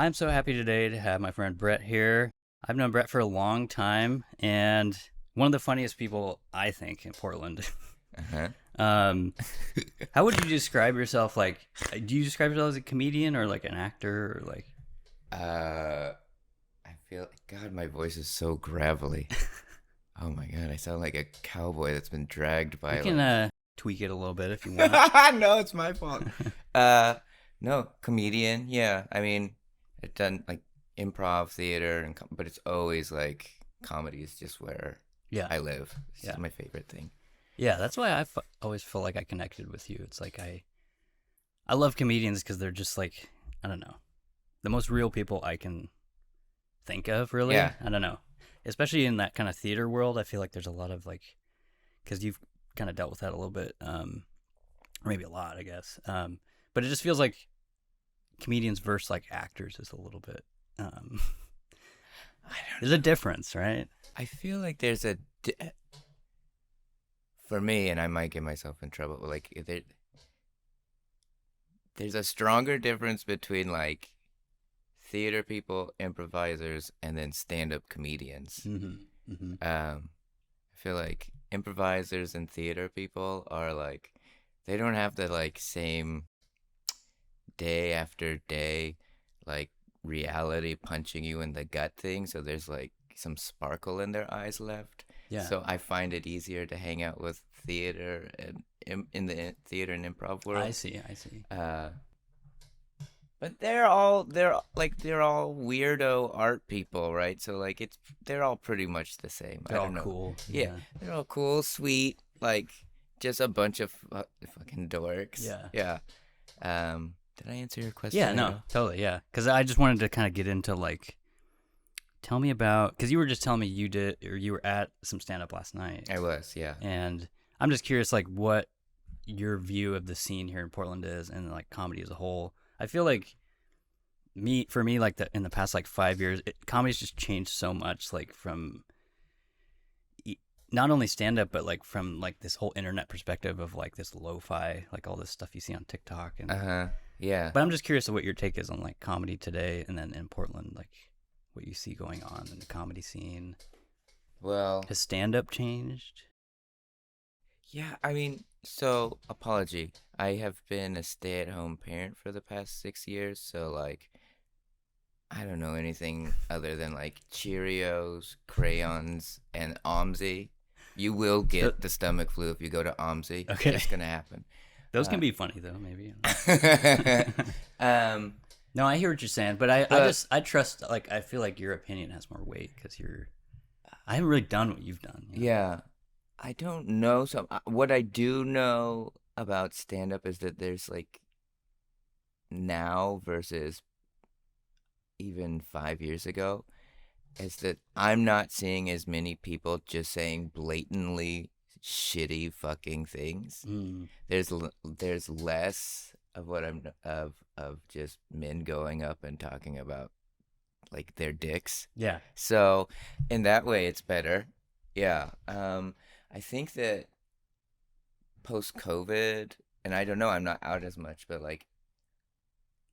I'm so happy today to have my friend Brett here. I've known Brett for a long time, and one of the funniest people, I think, in Portland. Uh-huh. um, how would you describe yourself? Like, do you describe yourself as a comedian or like an actor or like? Uh, I feel God, my voice is so gravelly. Oh my God, I sound like a cowboy that's been dragged We by can like. tweak it a little bit if you want. No, it's my fault. Uh, no, comedian. Yeah, I mean, I've done like improv theater but it's always like comedy is just where Yeah, I live. It's yeah, just my favorite thing. yeah. That's why always feel like I connected with you. It's like I love comedians because they're just like, I don't know, the most real people I can think of, really. Yeah. I don't know. Especially in that kind of theater world, I feel like there's a lot of like, because you've kind of dealt with that a little bit, or maybe a lot, I guess. But it just feels like comedians versus like actors is a little bit, I don't there's a difference, right? I feel like for me, and I might get myself in trouble, but like there's a stronger difference between like theater people, improvisers, and then stand-up comedians. Mm-hmm. Mm-hmm. I feel like improvisers and theater people are like they don't have the like same day after day like reality punching you in the gut thing, so there's like some sparkle in their eyes left. Yeah, So I find it easier to hang out with theater and in the theater and improv I world. see. I see. Uh, but they're all weirdo art people, right? So like they're all pretty much the same. I They're all don't know. cool. Yeah, Yeah. they're all cool, sweet, like just a bunch of fucking dorks. Yeah. Yeah. Did I answer your Yeah. question at No. all? Totally. Yeah. Because I just wanted to kind of get into like, tell me about, because you were just telling me you did or you were at some stand up last night, I was, yeah. and I'm just curious, like, what your view of the scene here in Portland is, and like comedy as a whole. I feel like for me, like in the past like 5 years, comedy's just changed so much. Like from not only stand up, but like from like this whole internet perspective of like this lo-fi, like all this stuff you see on TikTok, and Uh-huh. Yeah. but I'm just curious of what your take is on like comedy today, and then in Portland, like what you see going on in the comedy scene. Well, Has stand up changed? yeah, I mean, so apology. I have been a stay-at-home parent for the past 6 years, so like I don't know anything other than like Cheerios, crayons, and OMSI. You will Th- get the stomach flu if you go to OMSI. Okay. It's gonna happen. Those can Uh, be funny though, maybe. um, No, I hear what you're saying, but I but just I trust, like, I feel like your opinion has more weight because I haven't really done what you've done. yeah, I don't know. So what I do know about stand-up is that there's like now versus even 5 years ago, is that I'm not seeing as many people just saying blatantly shitty fucking things. Mm, There's less of what I'm of just men going up and talking about like their dicks. yeah. So in that way, it's better. Yeah. I think that post COVID, and I don't know, I'm not out as much, but like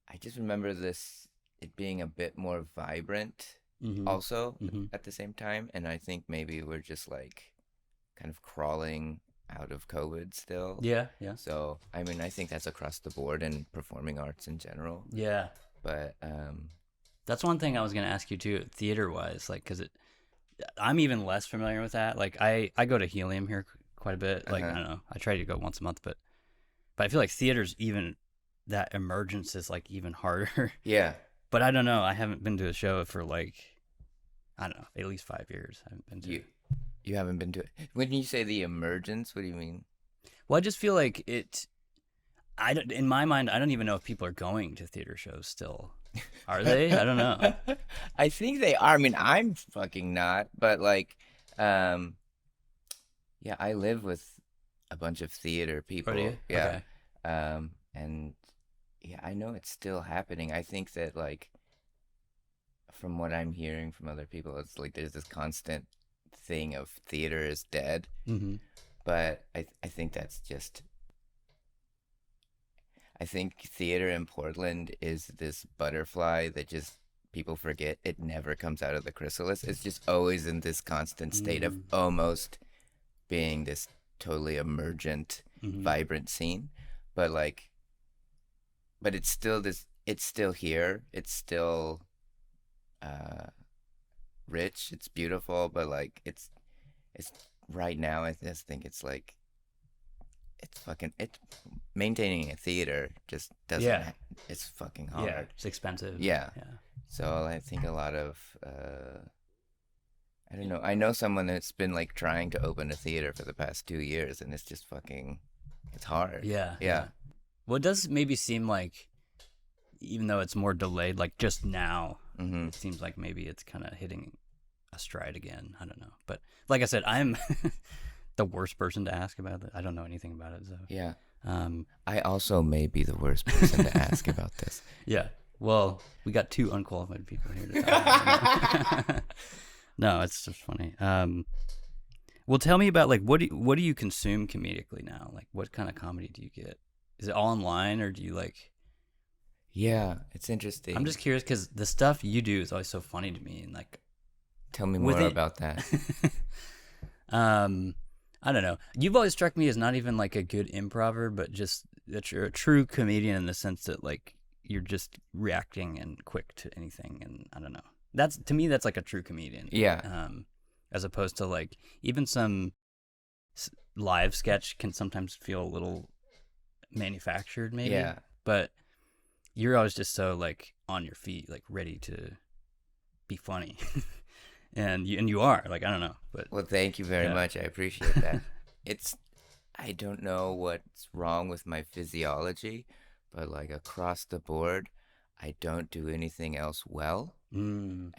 I just remember this it being a bit more vibrant Mm-hmm. also Mm-hmm. at the same time, and I think maybe we're just like kind of crawling out of COVID still. Yeah. Yeah. So I mean, I think that's across the board in performing arts in general. Yeah. But That's one thing I was gonna ask you too, theater wise, like, because I'm even less familiar with that. Like, I go to Helium here quite a bit. Like, I uh don't know, I try to go once a month, but I feel like theater's even that emergence is like even harder. yeah, But I don't know. I haven't been to a show for like, I don't know, at least 5 years. I haven't been to. you you haven't been to it. When you say the emergence, what do you mean? Well, I just feel like it. I don't, in my mind, I don't even know if people are going to theater shows still. Are they? I don't know. I think they are. I mean, I'm fucking not, but like, um, yeah, I live with a bunch of theater Or do people. you? Yeah. Okay. And yeah, I know it's still happening. I think that like from what I'm hearing from other people, it's like there's this constant thing of theater is dead. Mm-hmm. But I think that's just I think theater in Portland is this butterfly that just people forget it never comes out of the chrysalis. It's just always in this constant state of Mm. almost being this totally emergent, Mm-hmm. vibrant scene. But like, but it's still this. It's still here. It's still uh, rich. It's beautiful. But like, it's right now. I just think it's like it's maintaining a theater just doesn't. Yeah. It's fucking Yeah. hard. It's expensive. Yeah. Yeah. So I think a lot of I don't know. I know someone that's been like trying to open a theater for the past 2 years, and it's just fucking. It's hard. Yeah. Yeah. Well, it does maybe seem like, even though it's more delayed, like just now, Mm-hmm. it seems like maybe it's kind of hitting a stride again. I don't know. But like I said, I'm the worst person to ask about it. I don't know anything about it. So, Yeah. um, I also may be the worst person to ask about this. yeah. Well, we got two unqualified people here to talk. No, it's just funny. Well, tell me about like what do you consume comedically now? Like, what kind of comedy do you get? Is it all online, or do you like? Yeah, it's interesting. I'm just curious because the stuff you do is always so funny to me, and like, Tell me more about that. I don't know. You've always struck me as not even like a good improver, but just that you're a true comedian in the sense that like you're just reacting and quick to anything, and I don't know. That's to me, that's like a true comedian. Yeah. As opposed to like even some live sketch can sometimes feel a little manufactured, maybe. Yeah. But you're always just so like on your feet, like ready to be funny, and you are like, I don't know, but Well, thank you very Yeah. much. I appreciate that. I don't know what's wrong with my physiology, but like across the board, I don't do anything else well. mm,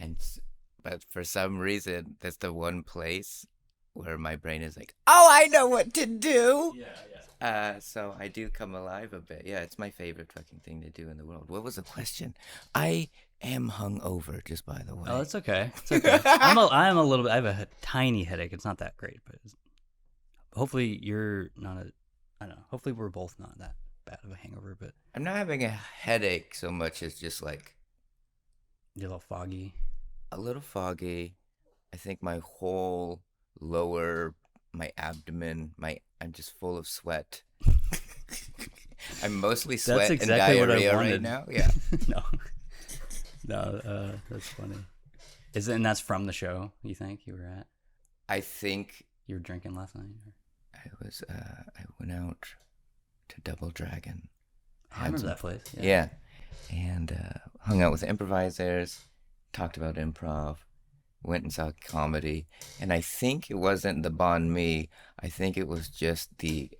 But for some reason, that's the one place where my brain is like, oh, I know what to do. yeah. So I do come alive a bit. Yeah, it's my favorite fucking thing to do in the world. What was the question? I am hungover, just by the way. Oh, it's okay. It's okay. I am a little bit. I have a tiny headache. It's not that great, but hopefully you're not a. I don't know. Hopefully we're both not that bad of a hangover, but I'm not having a headache so much as just like you're a little foggy. a little foggy. I think my whole my abdomen, I'm just full of sweat. I'm mostly sweat That's and exactly what I diarrhea right wanted. now. Yeah. No, that's funny. And that's from the show? You think you were at? I think You were drinking last night? Or? I went out to Double Dragon. I remember that place. Yeah. And hung out with improvisers, talked about improv, went and saw comedy. And I think it wasn't the Bon Me. I think it was just the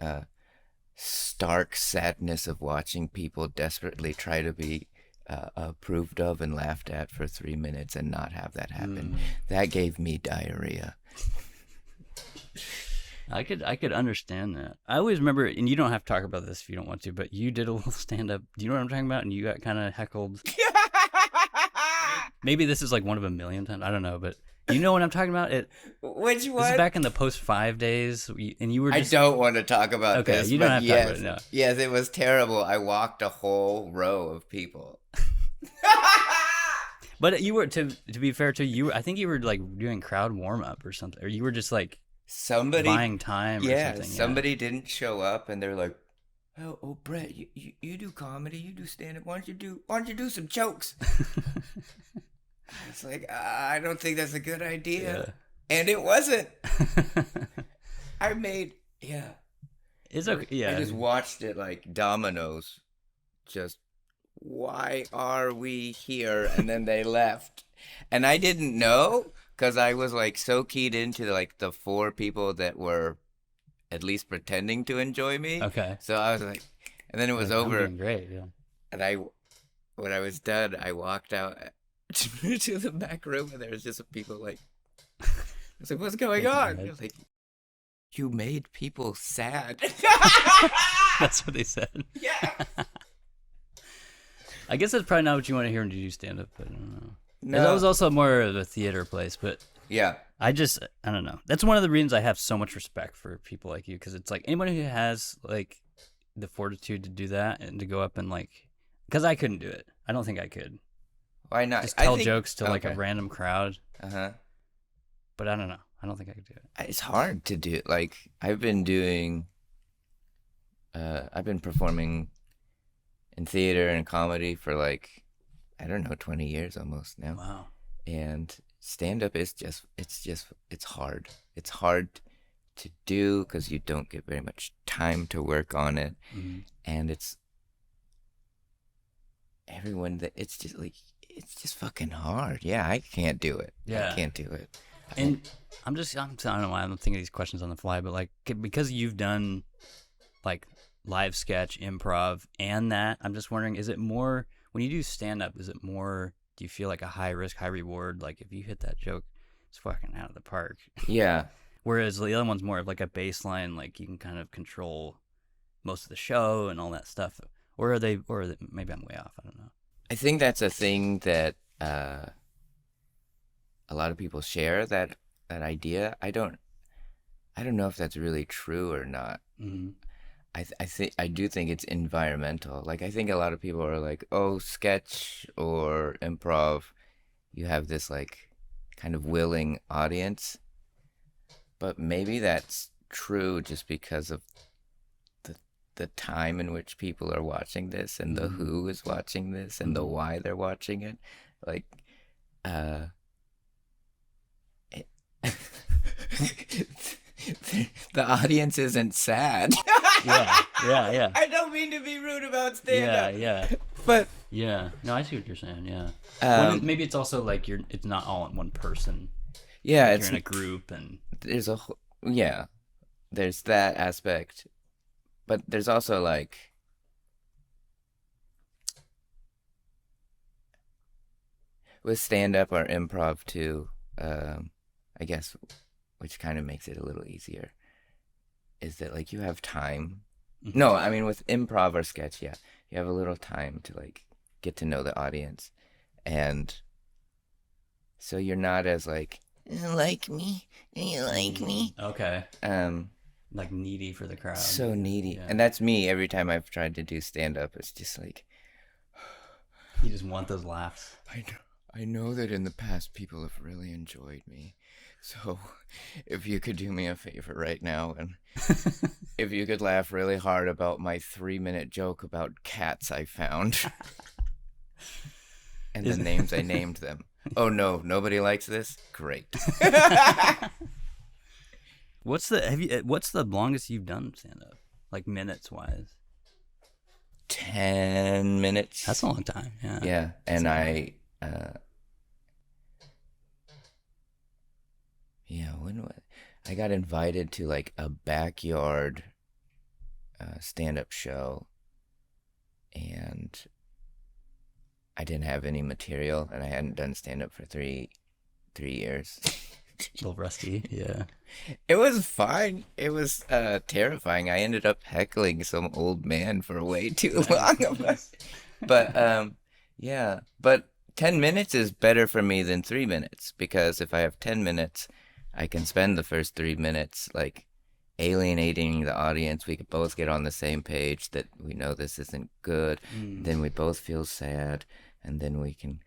stark sadness of watching people desperately try to be approved of and laughed at for 3 minutes and not have that happen. That gave me diarrhea. I could understand that. I always remember, and you don't have to talk about this if you don't want to, but you did a little stand up. Do you know what I'm talking about? And you got kind of heckled. Maybe this is like one of a million times. I don't know, but you know what I'm talking about? Which This one? is back in the post 5 days, and you were just. I don't want to talk about Okay, this. you don't but have to yes, talk about it, no. Yes, it was terrible. I walked a whole row of people. But you were to be fair to you. I think you were like doing crowd warm up or something, or you were just like Somebody buying time. Or something. somebody didn't show up, and they're like, "Oh, Brett, you do comedy, you do stand up. Why don't you do some jokes?" It's like I don't think that's a good idea, and it wasn't. It's okay. Yeah, I just watched it like dominoes. Just why are we here? And then they left, and I didn't know. Because I was like so keyed into like the 4 people that were at least pretending to enjoy me. Okay. So I was like, and then it was I'm over. doing great. Yeah. And when I was done, I walked out to the back room, and there was just people like, I was like, what's going on? I was like, you made people sad. That's what they said. Yeah. I guess that's probably not what you want to hear when you do stand up, but I don't know. No. That was also more of a theater place, but Yeah. I don't know. That's one of the reasons I have so much respect for people like you, because it's like anybody who has like the fortitude to do that and to go up and like, because I couldn't do it. I don't think I could. Why not? Just I tell think jokes to like a okay. random crowd. Uh-huh. But I don't know. I don't think I could do it. It's hard to do. Like I've been performing in theater and comedy for like I don't know 20 years almost now. Wow. And stand up is it's hard. It's hard to do because you don't get very much time to work on it, Mm-hmm. and it's everyone that it's just fucking hard. Yeah, I can't do it. Yeah. I can't do it. And I don't know why I'm thinking of these questions on the fly, but like because you've done like live sketch, improv, and that, I'm just wondering, is it more when you do stand up? Is it more? Do you feel like a high risk, high reward? Like if you hit that joke, it's fucking out of the park. Yeah. Whereas the other one's more of like a baseline, like you can kind of control most of the show and all that stuff. Or are they? Maybe I'm way off. I don't know. I think that's a thing that a lot of people share that idea. I don't know if that's really true or not. Mm-hmm. I do think it's environmental. Like I think a lot of people are like, "Oh, sketch or improv, you have this like kind of willing audience." But maybe that's true just because of the time in which people are watching this and the who is watching this and the why they're watching it. Like it, the audience isn't sad. Yeah. I don't mean to be rude about stand-up. Yeah. But Yeah. No, I see what you're saying. Yeah. Maybe it's also like it's not all in one person. Yeah, Like it's you're in a group and there's there's that aspect, but there's also like with stand-up or improv too. I guess, which kind of makes it a little easier, is that like you have time. No, I mean with improv or sketch, yeah, you have a little time to like get to know the audience, and so you're not as like like me, you like me. Okay. Like needy for the crowd. So needy, Yeah. and that's me every time I've tried to do stand-up. It's just like You just want those laughs. I know that in the past people have really enjoyed me. So if you could do me a favor right now and if you could laugh really hard about my 3-minute joke about cats I found and the names I named them. Oh no, nobody likes this? Great. What's the longest you've done stand up? Like minutes wise? 10 minutes. That's a long time. Yeah. Yeah, and I got invited to like a backyard stand-up show, and I didn't have any material, and I hadn't done stand-up for three years. A little rusty. Yeah. It was fine. It was terrifying. I ended up heckling some old man for way too long. But yeah. But 10 minutes is better for me than 3 minutes, because if I have 10 minutes, I can spend the first 3 minutes like alienating the audience. We could both get on the same page that we know this isn't good. Then we both feel sad, and then we can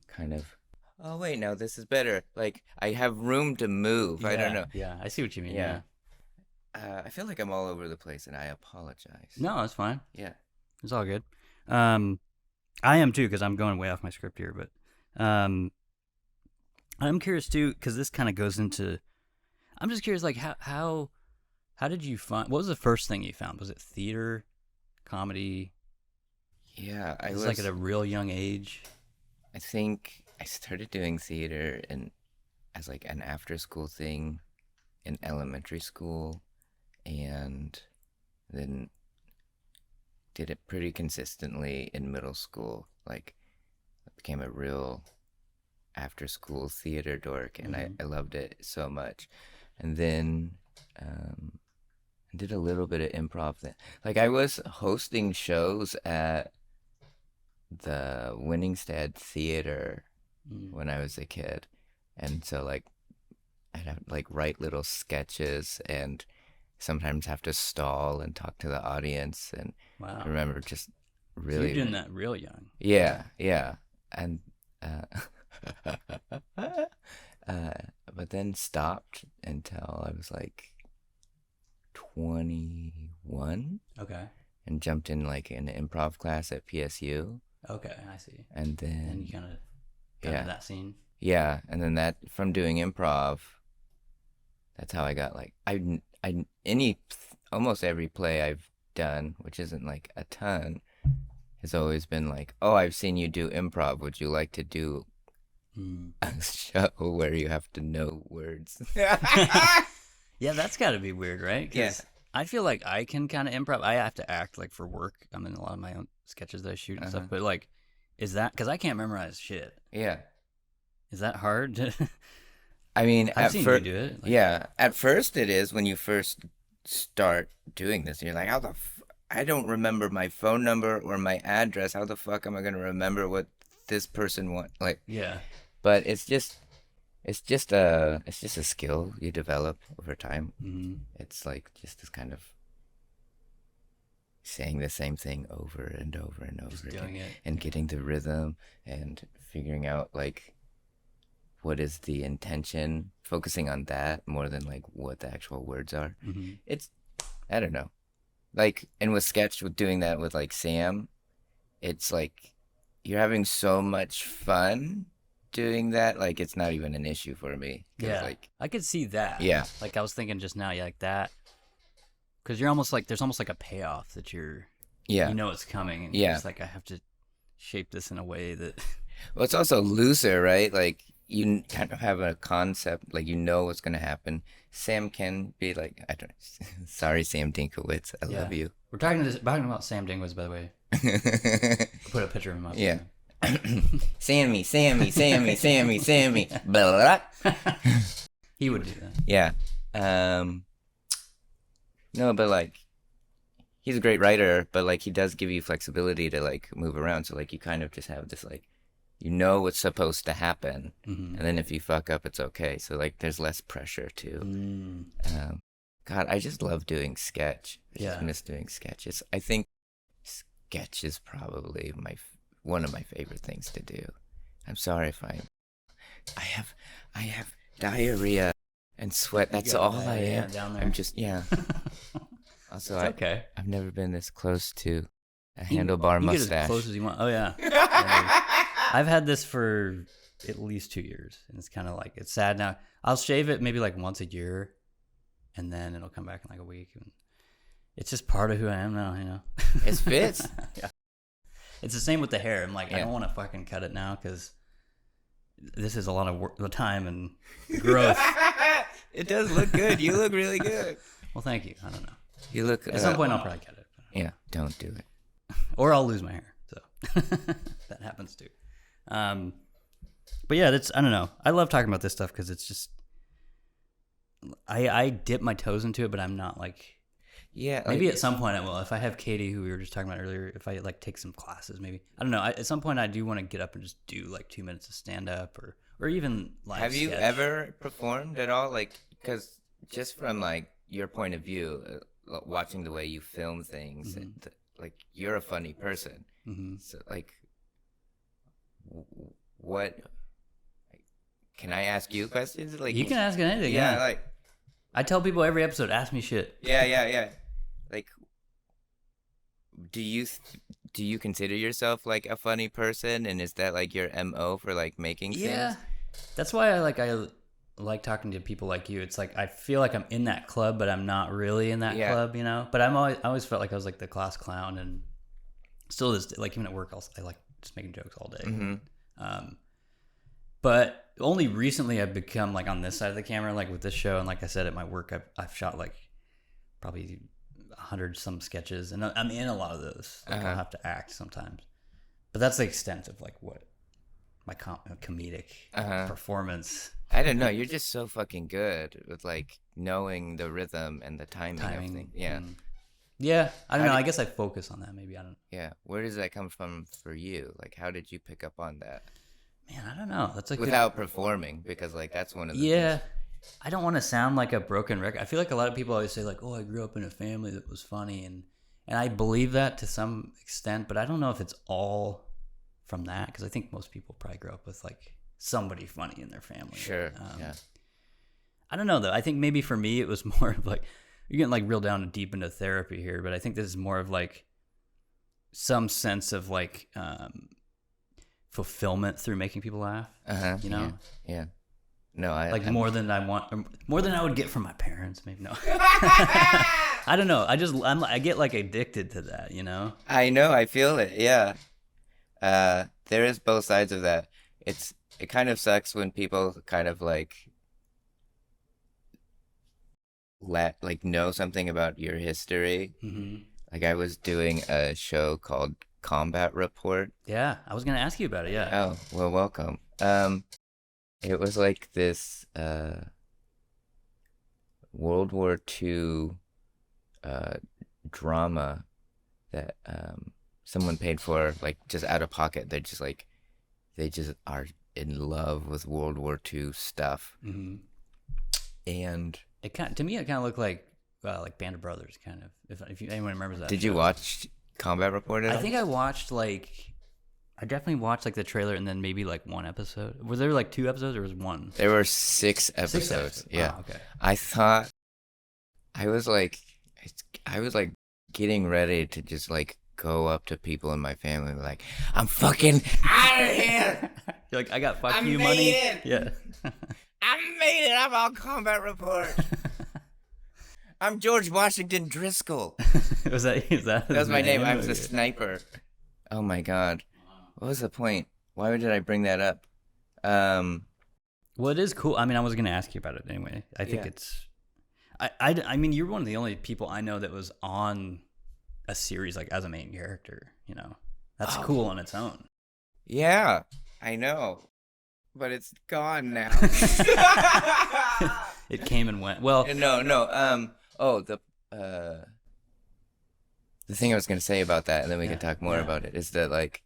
kind of, oh wait, no, this is better. Like I have room to move. I don't know. Yeah, I see what you mean. Yeah. I feel like I'm all over the place, and I apologize. No, it's fine. Yeah. It's all good. I am too, because I'm going way off my script here, but I'm curious too, because this kind of goes into. I'm just curious, like how did you find? What was the first thing you found? Was it theater, comedy? Yeah, I was was like at a real young age. I think I started doing theater as like an after-school thing in elementary school, and then did it pretty consistently in middle school. Like I became a real after-school theater dork, and I loved it so much. And then I did a little bit of improv then. Like I was hosting shows at the Winningstead Theater when I was a kid, and so like I'd have like write little sketches and sometimes have to stall and talk to the audience. And wow. I remember just So really you're doing that real young. yeah and but then stopped until I was like 21 Okay. and jumped in like an improv class at PSU. Okay, I see. And then And you kind of got into that scene. yeah, and then that from doing improv, that's how I got like any almost every play I've done, which isn't like a ton, has always been like, oh, I've seen you do improv. Would you like to do a show where you have to know words? Yeah, that's got to be weird, right? 'Cause Yeah. I feel like I can kind of improv. I have to act like for work. I'm in a lot of my own sketches that I shoot and stuff. But like, is that because I can't memorize shit? Yeah. Is that hard? I mean, I've at seen first, you do it. Like, yeah, at first it is when you first start doing this. You're like, I don't remember my phone number or my address. How the fuck am I gonna remember what this person wants? Like, yeah. but it's just a skill you develop over time. Mm-hmm. It's like just this kind of saying the same thing over and over and over Just again, doing it. and getting the rhythm and figuring out like what is the intention, focusing on that more than like what the actual words are. Mm-hmm. It's, I don't know, like, and with sketch, with doing that with like Sam, it's like you're having so much fun doing that, like it's not even an issue for me. Yeah, like, I could see that. yeah, Like I was thinking just now, yeah, like that. Because you're almost like, there's almost like a payoff that you know it's coming. And you're just like, I have to shape this in a way that. Well, it's also looser, right? Like you kind of have a concept, like you know what's gonna happen. Sam can be like, I don't. Sorry, Sam Dinkowitz, I love you. We're talking about Sam Dingwitz, by the way. Put a picture of him up. Yeah. Sammy. Blah, blah. He would do that. Yeah. No, but like, he's a great writer, but like he does give you flexibility to like move around. So like you kind of just have this like, you know what's supposed to happen, and then if you fuck up, it's okay. So like, there's less pressure too. God, I just love doing sketch. I just miss doing sketches. I think sketch is probably one of my favorite things to do. I'm sorry if I have diarrhea and sweat. That's all I am. Down there. I'm just Also, it's okay. I've never been this close to a handlebar you mustache. Get as close as you want. Oh yeah. I've had this for at least 2 years, and it's kind of like, it's sad now. I'll shave it maybe like once a year, and then it'll come back in like a week. And it's just part of who I am now, you know. It fits. Yeah. It's the same with the hair. I'm like, I don't want to fucking cut it now because this is a lot of work, the time and growth. It does look good. You look really good. Well, thank you. I don't know. You look. At some point, I'll probably cut it. Yeah, don't do it. Or I'll lose my hair. So that happens too. But yeah, I don't know. I love talking about this stuff because it's just, I dip my toes into it, but I'm not like. Yeah, maybe at some point I will. If I have Katie, who we were just talking about earlier, if I like take some classes, maybe, I don't know. At some point, I do want to get up and just do like 2 minutes of stand up or even live. Have you sketch. ever performed at all? Like, because just from like your point of view, watching the way you film things, and, like you're a funny person. So like, what? Can I ask you questions? Like, you can ask anything. Yeah, like. I tell people every episode, ask me shit. Yeah. Like, do you consider yourself like a funny person, and is that like your MO for like making things? That's why I like talking to people like you. It's like I feel like I'm in that club, but I'm not really in that club, you know. But I always felt like I was like the class clown, and still this, like even at work, I like just making jokes all day. But only recently I've become like on this side of the camera, like with this show, and like I said, at my work, I've shot like probably 100 some sketches, and I'm in a lot of those. Like I'll have to act sometimes, but that's the extent of like what my comedic performance. I don't know. You're just so fucking good with like knowing the rhythm and the timing. Of things. Yeah. Yeah, I don't know. I guess I focus on that. Maybe I don't. Yeah, where does that come from for you? Like, how did you pick up on that? Man, I don't know. That's like without performing, because like that's one of the things. I don't want to sound like a broken record. I feel like a lot of people always say like, "Oh, I grew up in a family that was funny," and I believe that to some extent, but I don't know if it's all from that, because I think most people probably grow up with like somebody funny in their family. Sure. Yeah. I don't know though. I think maybe for me it was more of like, you're getting like real down and deep into therapy here, but I think this is more of like some sense of like fulfillment through making people laugh. You know? Yeah. No, I more than I want, or more than I would get from my parents. Maybe no. I don't know. I get like addicted to that. You know? I know. I feel it. Yeah. There is both sides of that. It kind of sucks when people kind of like know something about your history. Mm-hmm. Like I was doing a show called Combat Report. Yeah, I was gonna ask you about it. Yeah. Oh, well, welcome. It was like this World War II drama that someone paid for, like just out of pocket. They just are in love with World War II stuff. Mm-hmm. And to me, it kind of looked like Band of Brothers, kind of. If anyone remembers that. Did you watch Combat Report at all? I think I definitely watched like the trailer and then maybe like one episode. Was there like 2 episodes or was one? There were 6 episodes. 6 episodes. Yeah. Oh, okay. I thought I was like getting ready to just like go up to people in my family and be like, I'm fucking out of here. You're like, I got fuck you money. It. Yeah. I made it. I'm on Combat Report. I'm George Washington Driscoll. Is that was my name. I was a sniper. Oh my God. What was the point? Why did I bring that up? Well, it is cool. I mean, I was going to ask you about it anyway. I think it's... I mean, you're one of the only people I know that was on a series like as a main character, you know? That's cool on its own. Yeah, I know. But it's gone now. It came and went. Well... No. The thing I was going to say about that, and then we can talk more about it, is that like...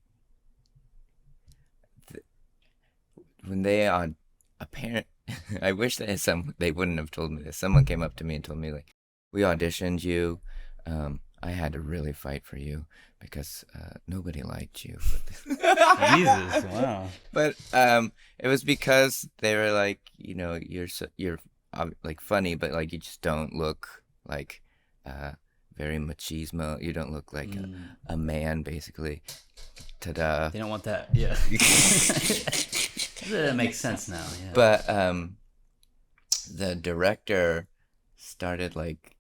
when they I wish that they wouldn't have told me this. Someone came up to me and told me like, we auditioned you. I had to really fight for you because nobody liked you. Jesus, wow. But it was because they were like, you know, you're like funny, but like you just don't look like very machismo. You don't look like a man, basically. Ta-da. They don't want that. Yeah. That makes sense now. Yeah. But the director started like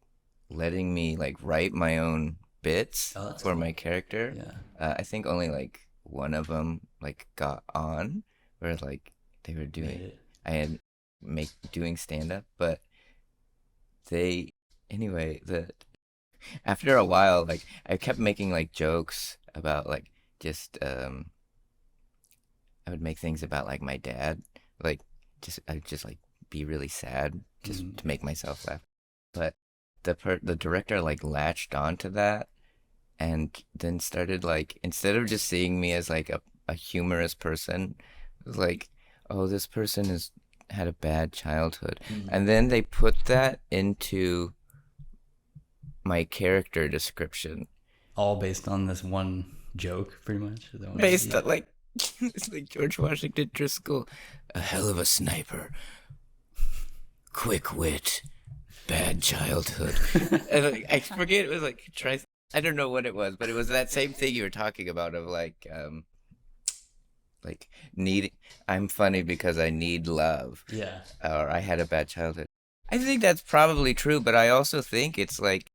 letting me like write my own bits for my character. Yeah. I think only like one of them like got on, where like they were doing doing stand up, but after a while, like I kept making like jokes about like just I would make things about like my dad, like I'd just like be really sad just to make myself laugh. But the director like latched onto that, and then started like, instead of just seeing me as like a humorous person, it was like, oh, this person has had a bad childhood, and then they put that into my character description, all based on this one joke, pretty much. Based on like. It's like George Washington Driscoll, a hell of a sniper, quick wit, bad childhood. And like, I forget, it was like, I don't know what it was, but it was that same thing you were talking about of like I'm funny because I need love. Yeah. Or I had a bad childhood. I think that's probably true, but I also think it's like,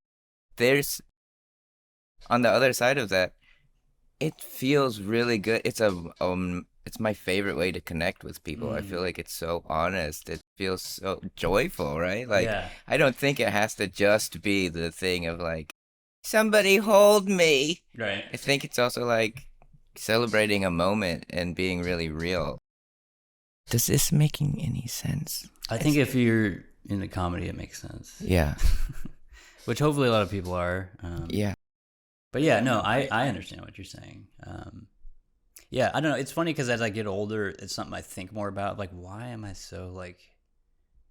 there's, on the other side of that, it feels really good. It's my favorite way to connect with people. I feel like it's so honest. It feels so joyful, right? Like, I don't think it has to just be the thing of like, somebody hold me. Right. I think it's also like celebrating a moment and being really real. Does this making any sense? I think if you're into comedy, it makes sense. Yeah. Which hopefully a lot of people are. Yeah. But yeah, no, I understand what you're saying. Yeah, I don't know. It's funny because as I get older, it's something I think more about. Like, why am I so like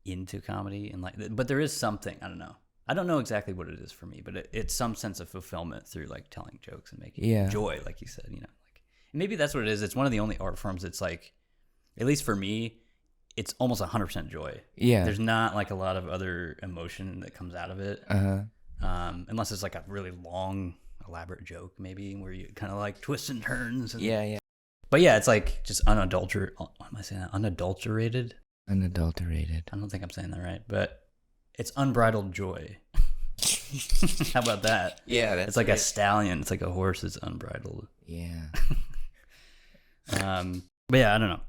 into comedy? And like, but there is something, I don't know. I don't know exactly what it is for me, but it's some sense of fulfillment through like telling jokes and making joy, like you said. You know, like maybe that's what it is. It's one of the only art forms that's like, at least for me, it's almost 100% joy. Yeah. There's not like a lot of other emotion that comes out of it. Unless it's like a really long, elaborate joke, maybe, where you kind of like twists and turns. And, Yeah. But yeah, it's like just unadulterated. What am I saying that? Unadulterated? Unadulterated. I don't think I'm saying that right, but it's unbridled joy. How about that? Yeah, that's it's like great. a stallion. It's like a horse that's unbridled. Yeah. But yeah, I don't know.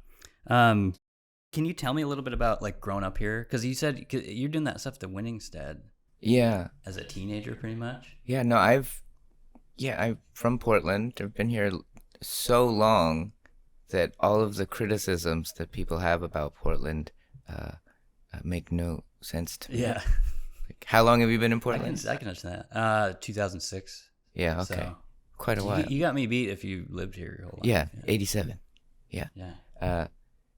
Can you tell me a little bit about like growing up here? Because you said you're doing that stuff to Winningstead. Yeah. As a teenager, pretty much. Yeah. No, I'm from Portland. I've been here so long that all of the criticisms that people have about Portland make no sense to me. Yeah. Like, how long have you been in Portland? I can understand that. 2006. Yeah. Okay. So quite a while. You got me beat if you lived here your whole life. Yeah. 87. Yeah. Yeah.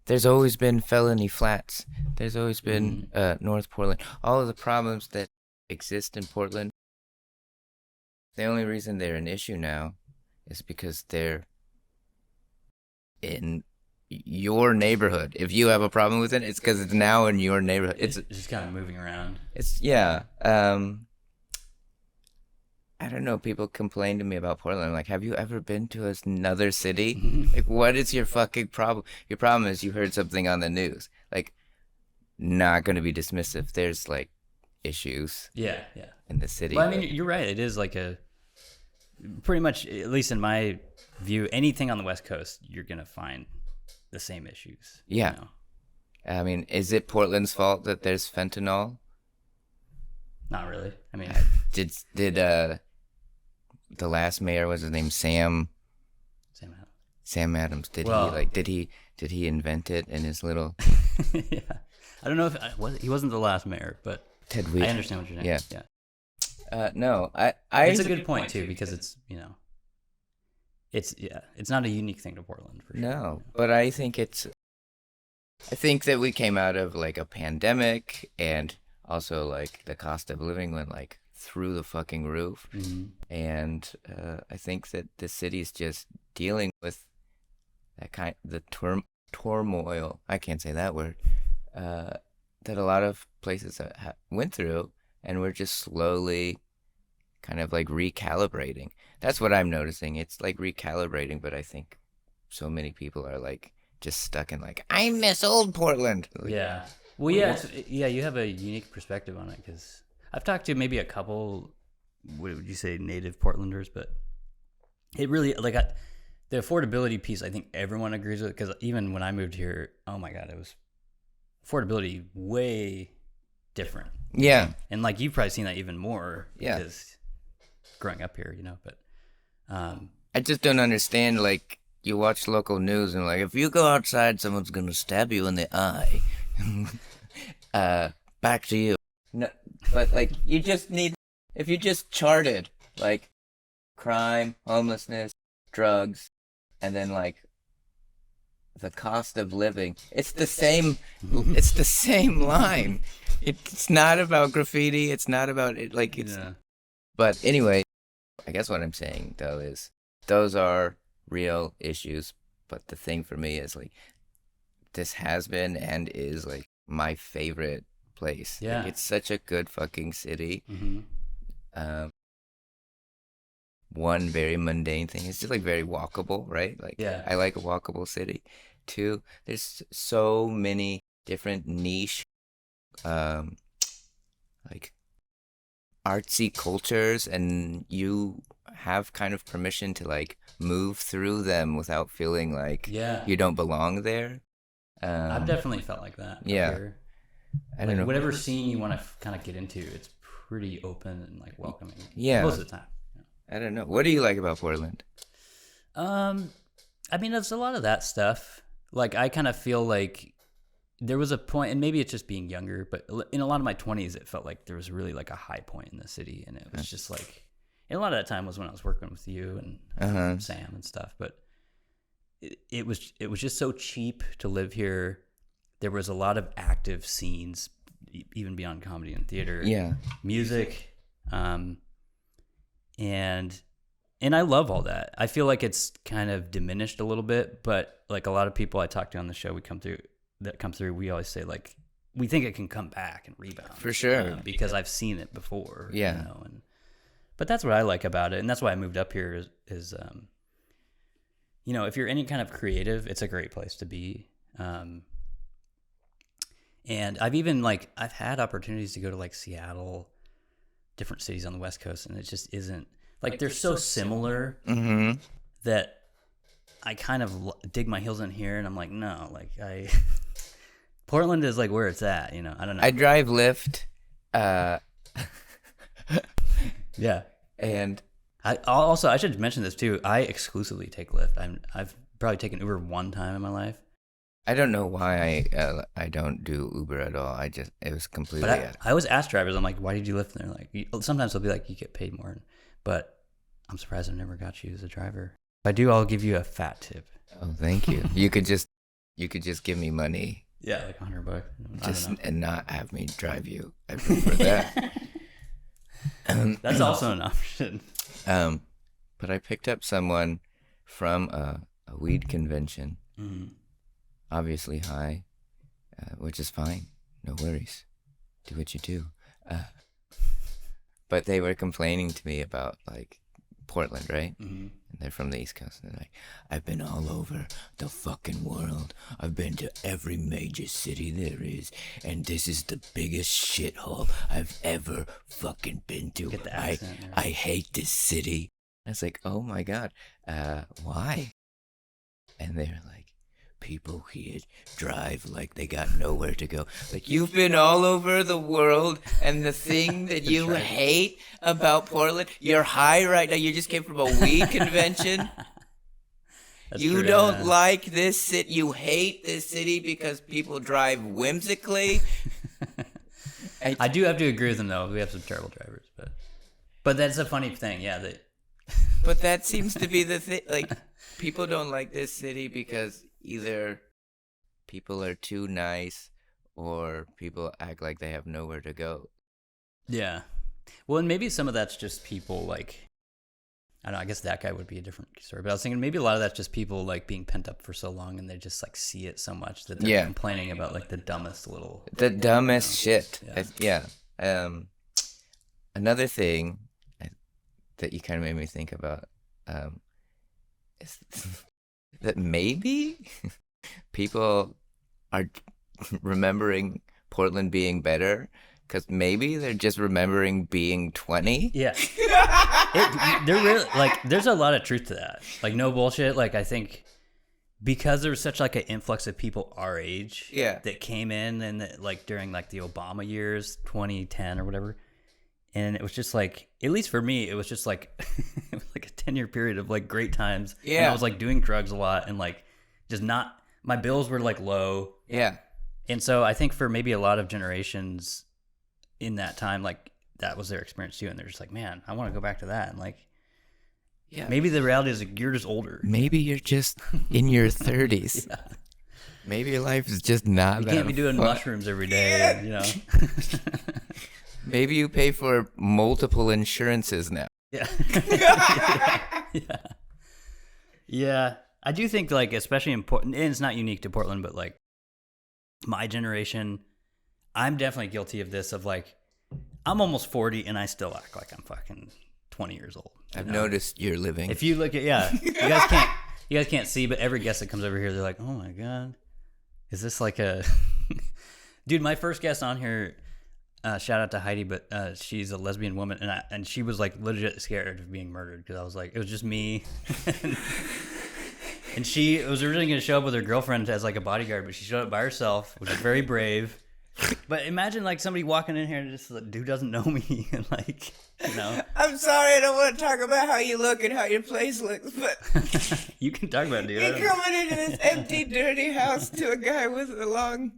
There's always been Felony Flats. There's always been North Portland. All of the problems that exist in Portland, the only reason they're an issue now is because they're in your neighborhood. If you have a problem with it, it's because it's now in your neighborhood. It's just kind of moving around. It's I don't know. People complain to me about Portland. I'm like, have you ever been to another city? Like, what is your fucking problem? Your problem is you heard something on the news. Like, not going to be dismissive. There's like issues. Yeah. In the city. Well, I mean, you're right. It is like pretty much, at least in my view, anything on the West Coast, you're gonna find the same issues. Yeah. You know? I mean, is it Portland's fault that there's fentanyl? Not really. I mean, did the last mayor, was his name Sam Adams? Did he invent it in his little? Yeah. I don't know if he wasn't the last mayor, but Ted Weed. I understand what you're saying. Yeah. No, I. It's a good point too, because it's it's not a unique thing to Portland for sure. No, but I think that we came out of like a pandemic, and also like the cost of living went like through the fucking roof. Mm-hmm. And I think that the city's just dealing with that the turmoil. I can't say that word. That a lot of places went through, and we're just slowly kind of like recalibrating. That's what I'm noticing. It's like recalibrating, but I think so many people are like just stuck in like, I miss old Portland. Like, yeah. Well, yeah, you have a unique perspective on it, because I've talked to maybe a couple, what would you say, native Portlanders, but it really, like, the affordability piece, I think everyone agrees with, because even when I moved here, oh my God, it was affordability way different. Yeah. And like, you've probably seen that even more, Yeah. because growing up here, but I just don't understand, like, you watch local news and like, if you go outside, someone's gonna stab you in the eye. Back to you. No, but like, if you just charted like crime, homelessness, drugs, and then like the cost of living, it's the same line. It's not about graffiti. It's not about it. Like, it's. Yeah. But anyway, I guess what I'm saying though is those are real issues. But the thing for me is like, this has been and is like my favorite place. Yeah. Like, it's such a good fucking city. Mm-hmm. One very mundane thing, it's just like very walkable, right? Like, yeah. I like a walkable city. Two, there's so many different niche like artsy cultures, and you have kind of permission to like move through them without feeling like you don't belong there. I've definitely felt like that. Yeah. Here. I don't know. Whatever scene you want to kind of get into, it's pretty open and like welcoming. Yeah. Most of the time. I don't know. What do you like about Portland? I mean, there's a lot of that stuff. Like, I kind of feel like there was a point, and maybe it's just being younger, but in a lot of my 20s, it felt like there was really like a high point in the city, and it was just like, and a lot of that time was when I was working with you and Sam and stuff. But it was just so cheap to live here. There was a lot of active scenes, even beyond comedy and theater. Yeah. Music, and And I love all that. I feel like it's kind of diminished a little bit, but like a lot of people I talk to on the show, we come through, we always say like, we think it can come back and rebound. For sure. Because I've seen it before. Yeah. You know, but that's what I like about it. And that's why I moved up here is you know, if you're any kind of creative, it's a great place to be. And I've even I've had opportunities to go to like Seattle, different cities on the West Coast, and it just isn't like they're so similar that I kind of dig my heels in here, and I'm like, no, like Portland is like where it's at, you know. I don't know. I drive Lyft. Yeah, and I should mention this too. I exclusively take Lyft. I've probably taken Uber one time in my life. I don't know why I don't do Uber at all. It was completely. But I always ask drivers, I'm like, why did you Lyft? And they're like, sometimes they'll be like, you get paid more. But I'm surprised I've never got you as a driver. If I do, I'll give you a fat tip. Oh, thank you. You could just give me money. Yeah, like $100. And not have me drive you. I prefer that. That's also an option. But I picked up someone from a weed convention. Mm-hmm. Obviously high, which is fine. No worries. Do what you do. But they were complaining to me about like Portland, right? Mm-hmm. And they're from the East Coast. And they're like, I've been all over the fucking world. I've been to every major city there is. And this is the biggest shithole I've ever fucking been to. Get the accent, I hate this city. I was like, oh my God, why? And they're like, people here drive like they got nowhere to go. Like, you've been all over the world, and the thing that you hate about Portland, you're high right now. You just came from a weed convention. You don't like this city. You hate this city because people drive whimsically. I do have to agree with them, though. We have some terrible drivers, but that's a funny thing, yeah. But that seems to be the thing. Like, people don't like this city because either people are too nice or people act like they have nowhere to go. Yeah. Well, and maybe some of that's just people like, I don't know, I guess that guy would be a different story. But I was thinking maybe a lot of that's just people like being pent up for so long and they just like see it so much that they're complaining about like the dumbest shit. Yeah. Another thing that you kind of made me think about is that maybe people are remembering Portland being better because maybe they're just remembering being 20. Yeah. They're really, like, there's a lot of truth to that. Like, no bullshit. Like, I think because there was such like an influx of people our age that came in and like during like the Obama years, 2010 or whatever. And it was just like, at least for me, it was just like, it was like a 10-year period of like great times. Yeah. And I was like doing drugs a lot and like just not, my bills were like low. Yeah. And so I think for maybe a lot of generations in that time, like that was their experience too. And they're just like, man, I want to go back to that. And like, maybe the reality is like, you're just older. Maybe you're just in your 30s. Yeah. Maybe your life is just not that You can't be doing mushrooms every day, you know. Maybe you pay for multiple insurances now. Yeah. Yeah. I do think, like, especially in Portland, and it's not unique to Portland, but, like, my generation, I'm definitely guilty of this, of, like, I'm almost 40, and I still act like I'm fucking 20 years old. I've noticed you're living. If you look at, you guys can't see, but every guest that comes over here, they're like, oh, my God. Is this like a... Dude, my first guest on here... shout out to Heidi, but she's a lesbian woman, and she was like legit scared of being murdered because I was like, it was just me, and she was originally going to show up with her girlfriend as like a bodyguard, but she showed up by herself, which is very brave. But imagine like somebody walking in here and just like, dude doesn't know me, and like, you know. I'm sorry, I don't want to talk about how you look and how your place looks, but you can talk about it, dude. You're coming into this empty, dirty house to a guy with a long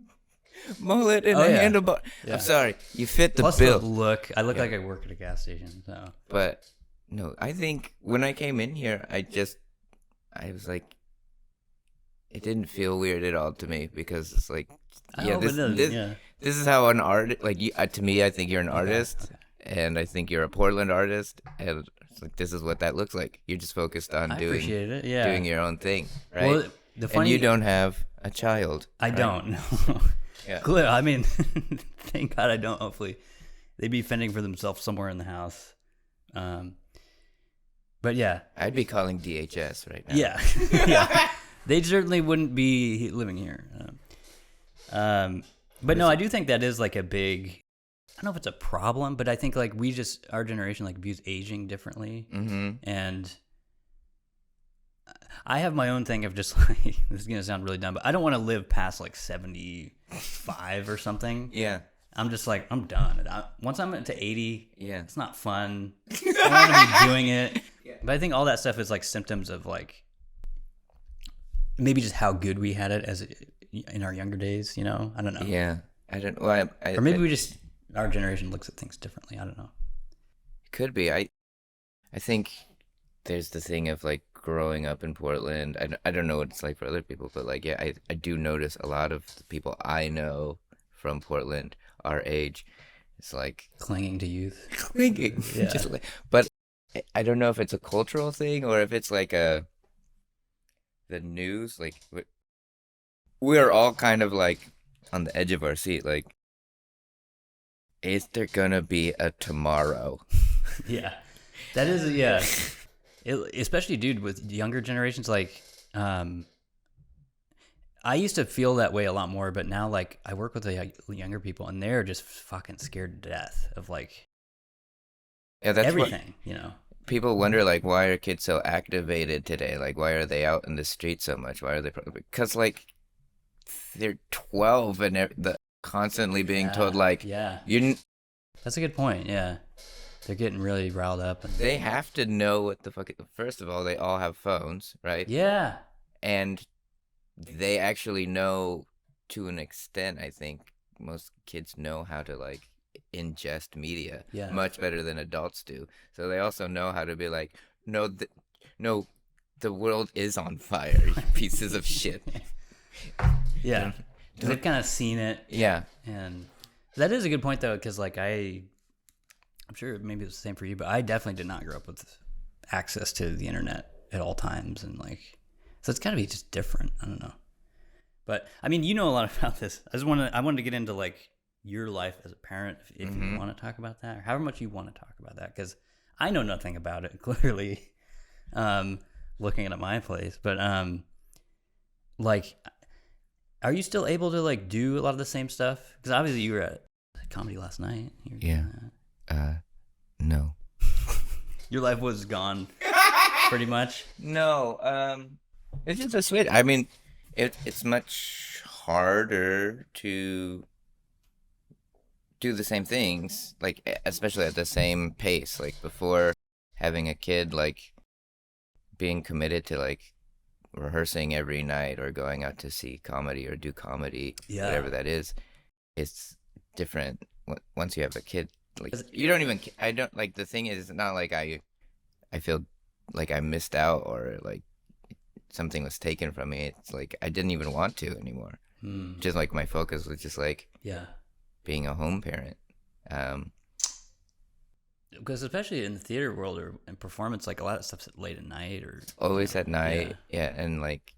mullet and a handlebar. Yeah. I'm sorry, you fit the bill. The look, I look like I work at a gas station. So, but no, I think when I came in here, I was like, it didn't feel weird at all to me because it's like, this is how an artist, like to me, I think you're an artist, and I think you're a Portland artist, and It's like, this is what that looks like. You're just focused on I appreciate it. Yeah. doing your own thing, right? Well, the And funny you don't have a child. I right? don't. No. Yeah. Clear. I mean, thank God I don't. Hopefully, they'd be fending for themselves somewhere in the house. But yeah, I'd be calling DHS right now. yeah, yeah. They certainly wouldn't be living here. But no, I do think that is like a big. I don't know if it's a problem, but I think like our generation like views aging differently, and I have my own thing of just like this is gonna sound really dumb, but I don't want to live past like 75 or something. Yeah. I'm just like, I'm done. Once I'm to 80, Yeah. it's not fun. I don't want to be doing it. Yeah. But I think all that stuff is like symptoms of like maybe just how good we had it in our younger days. You know, I don't know. Yeah. I don't. Well, or maybe our generation looks at things differently. I don't know. It could be. I think there's the thing of like growing up in Portland. I don't know what it's like for other people, but like, yeah, I do notice a lot of the people I know from Portland, our age, it's like clinging to youth. Clinging. Yeah. But I don't know if it's a cultural thing or if it's like the news. Like we're all kind of like on the edge of our seat. Like, is there gonna be a tomorrow? Yeah, that is. Yeah, especially dude with younger generations. Like, I used to feel that way a lot more, but now like I work with the younger people and they're just fucking scared to death of like that's everything, you know. People wonder like, why are kids so activated today? Like, why are they out in the street so much? Why are they? Because like they're 12 and they're constantly being told like, you. That's a good point. Yeah, they're getting really riled up. And they have to know what the fuck. First of all, they all have phones, right? Yeah, and they actually know to an extent. I think most kids know how to like ingest media much better than adults do. So they also know how to be like, no, the world is on fire, you pieces of shit. Yeah, they've kind of seen it. Yeah, and that is a good point though, because like I'm sure maybe it's the same for you, but I definitely did not grow up with access to the internet at all times, and like. So it's got to be just different. I don't know. But I mean, you know a lot about this. I wanted to get into like your life as a parent, if you want to talk about that, or however much you want to talk about that, because I know nothing about it clearly. Looking at my place, but like, are you still able to like do a lot of the same stuff? Because obviously you were at comedy last night. No. Your life was gone, pretty much. No. It's just a switch. I mean, it's much harder to do the same things, like especially at the same pace. Like before having a kid, like being committed to like rehearsing every night or going out to see comedy or do comedy, whatever that is, it's different once you have a kid. Like you don't even. I don't like the thing is, it's not like I feel like I missed out or like something was taken from me. It's like I didn't even want to anymore. Just like my focus was just like being a home parent. Because especially in the theater world or in performance, like a lot of stuff's late at night or always at night. Yeah, and like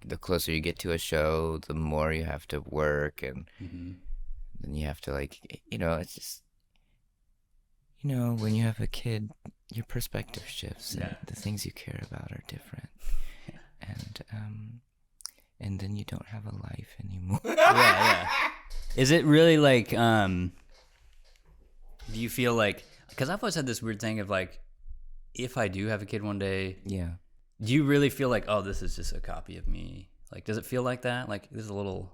the closer you get to a show, the more you have to work, and then you have to like it's just when you have a kid, your perspective shifts and the things you care about are different. And then you don't have a life anymore. Is it really like do you feel like, because I've always had this weird thing of like, if I do have a kid one day, do you really feel like, oh, this is just a copy of me? Like, does it feel like that? Like, there's a little,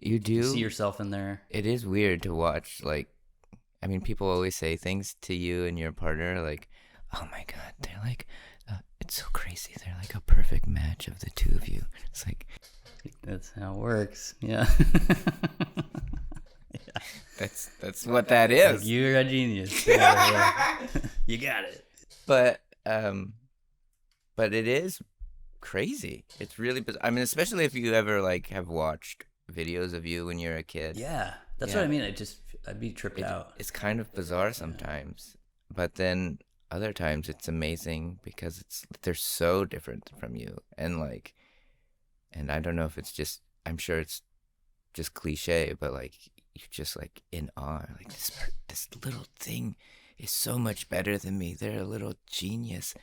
you do you see yourself in there? It is weird to watch. Like, I mean, people always say things to you and your partner like, oh my God, they're like, it's so crazy. They're like a perfect match of the two of you. It's like, that's how it works. Yeah. That's what that is. Like, you're a genius. Yeah. You got it. But it is crazy. It's really, I mean, especially if you ever like have watched videos of you when you're a kid. Yeah, that's what I mean. I'd be tripped out. It's kind of bizarre sometimes, but then other times it's amazing because they're so different from you, and like, and I don't know if it's just, I'm sure it's just cliche, but like you're just like in awe. Like this little thing is so much better than me. They're a little genius.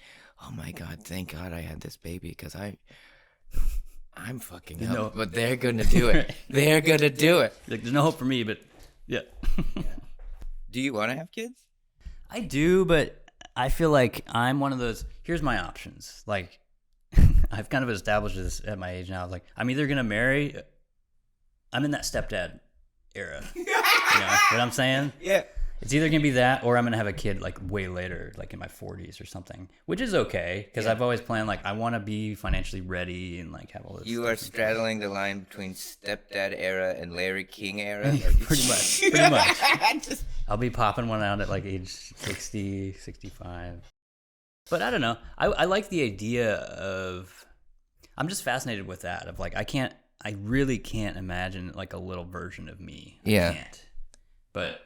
Oh my God! Thank God I had this baby because I'm fucking up. No. But they're gonna do it. They're gonna do it. Like, there's no hope for me, but yeah. Do you want to have kids? I do, but I feel like I'm one of those. Here's my options. Like, I've kind of established this at my age now. Like, I'm either gonna marry. I'm in that stepdad era. You know what I'm saying? Yeah. It's either gonna be that, or I'm gonna have a kid like way later, like in my 40s or something, which is okay because I've always planned like I want to be financially ready and like have all this. You are straddling the line between stepdad era and Larry King era. Pretty much. I'll be popping one out at like age 60, 65. But I don't know. I like the idea of. I'm just fascinated with that. Of like I really can't imagine like a little version of me. Yeah. I can't. But.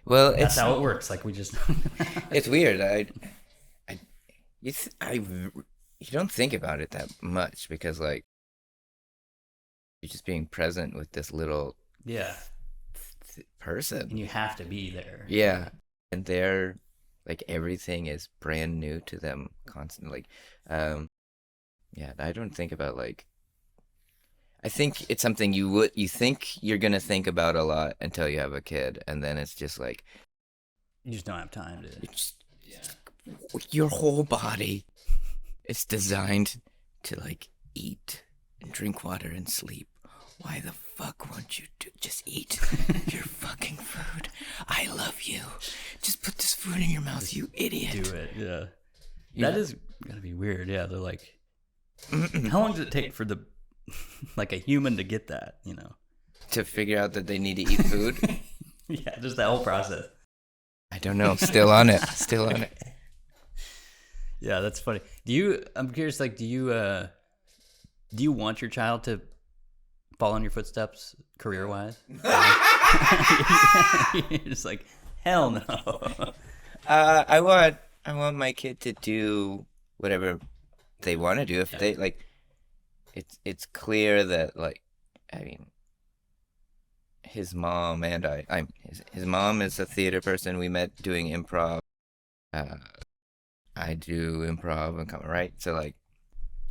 Well, that's how it works. Like we just. It's weird. You don't think about it that much because like you're just being present with this little person, and you have to be there. Yeah, and they're like everything is brand new to them constantly. Yeah, I don't think about like. I think it's something you think you're gonna think about a lot until you have a kid, and then it's just like you just don't have time to. Your whole body is designed to like eat and drink water and sleep. Why the fuck won't you just eat your fucking food? I love you. Just put this food in your mouth, you idiot. Do it, yeah. That is gotta be weird. Yeah, they're like, how long does it take for the like a human to get that, you know? To figure out that they need to eat food? Yeah, just that whole process. I don't know. Still on it. Still on it. Yeah, that's funny. I'm curious, like, do you want your child to follow in your footsteps career-wise? You're just like, hell no. I want my kid to do whatever they want to do. If they like, it's clear that like, I mean, his mom and his mom is a theater person. We met doing improv. I do improv and comedy, right? So like,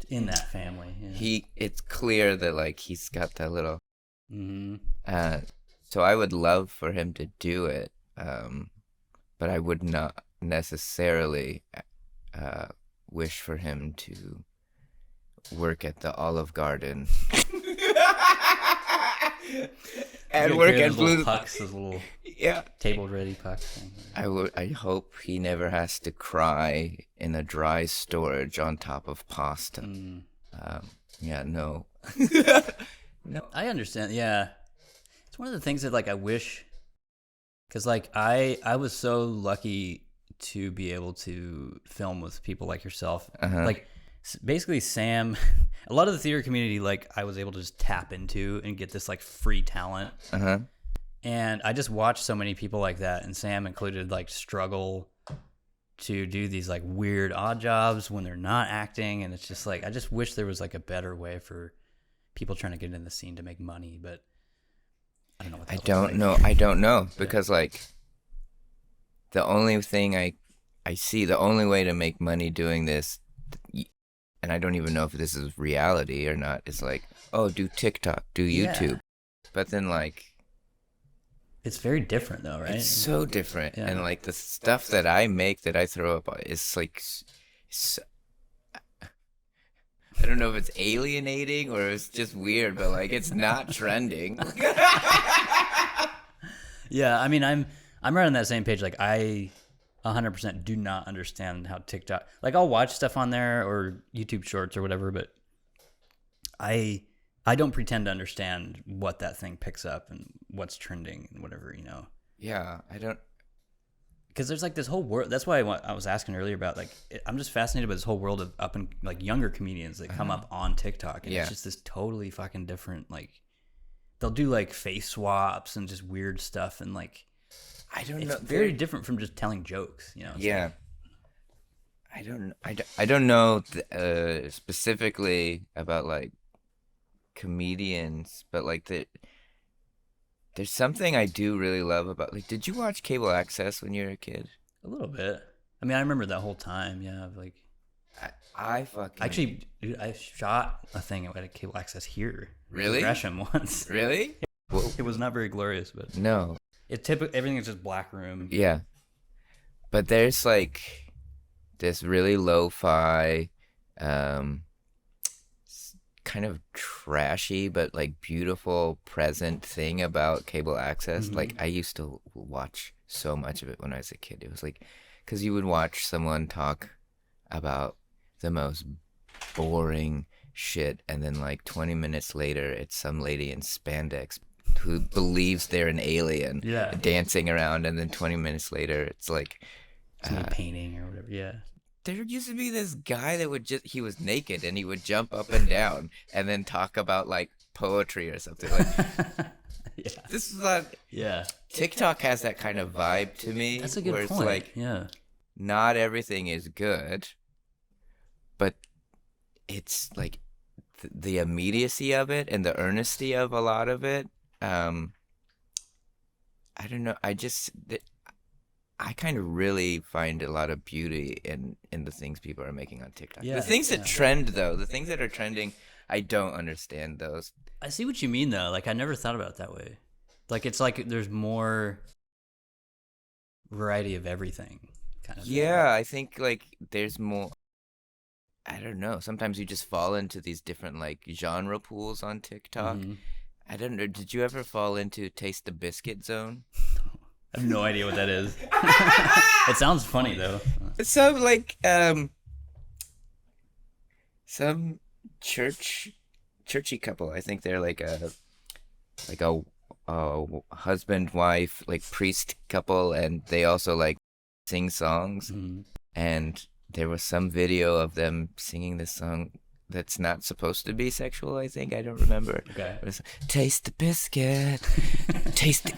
in that family, yeah. It's clear that like he's got that little. Mm-hmm. So I would love for him to do it, but I would not necessarily wish for him to work at the Olive Garden and work at Blue pucks, those little table ready pucks. I hope he never has to cry in a dry storage on top of pasta. Yeah, no. No. I understand. Yeah, it's one of the things that like I wish, because like I was so lucky to be able to film with people like yourself. Like basically Sam, a lot of the theater community, like I was able to just tap into and get this like free talent. And I just watched so many people like that, and Sam included, like struggle to do these like weird odd jobs when they're not acting. And it's just like, I just wish there was like a better way for people trying to get in the scene to make money, but I don't know what I don't know because like the only thing I see, the only way to make money doing this, and I don't even know if this is reality or not, is like, oh, do TikTok, do YouTube. Yeah. But then like, it's very different though, right? It's so different. Yeah. And like the stuff that I make, that I throw up, is like, I don't know if it's alienating or it's just weird, but like it's not trending. Yeah, I mean, I'm right on that same page. Like I 100% do not understand how TikTok, like I'll watch stuff on there or YouTube shorts or whatever, but I don't pretend to understand what that thing picks up and what's trending and whatever, you know. Yeah, I don't. Because there's like this whole world. That's why I was asking earlier about like, I'm just fascinated by this whole world of up and like younger comedians that come up on TikTok, and it's just this totally fucking different. Like they'll do like face swaps and just weird stuff, and like I don't know. It's very different from just telling jokes, you know. Yeah, I don't know specifically about like comedians, but like there's something I do really love about like. Did you watch cable access when you were a kid? A little bit. I mean, I remember that whole time. Yeah, of, like I fucking actually, dude, I shot a thing at a cable access here in really Gresham once. really. Whoa. It was not very glorious, but No, everything is just black room. yeah, but there's like this really lo-fi, um, kind of trashy but like beautiful present thing about cable access. Mm-hmm. Like I used to watch so much of it when I was a kid. It was like because you would watch someone talk about the most boring shit, and then like 20 minutes later, it's some lady in spandex who believes they're an alien, Yeah, dancing around, and then 20 minutes later, it's like somebody painting or whatever. Yeah. there used to be this guy that would he was naked and he would jump up and down and then talk about like poetry or something like. Yeah. This is not. Yeah. TikTok has that kind of vibe to me. That's a good where point. It's like yeah. not everything is good, but it's like the immediacy of it and the earnesty of a lot of it. I don't know. I kind of really find a lot of beauty in the things people are making on TikTok. Yeah, The things that trend, though, the things that are trending, I don't understand those. I see what you mean though. Like I never thought about it that way. Like it's like there's more variety of everything kind of thing. Yeah, I think like there's more. I don't know. Sometimes you just fall into these different like genre pools on TikTok. Mhm. I don't know. Did you ever fall into Taste the Biscuit Zone? I have no idea what that is. It sounds funny though. So like some churchy couple. I think they're like a husband wife like priest couple, and they also like sing songs. Mhm. And there was some video of them singing this song that's not supposed to be sexual. I think I don't remember. Okay. It was, taste the biscuit, taste the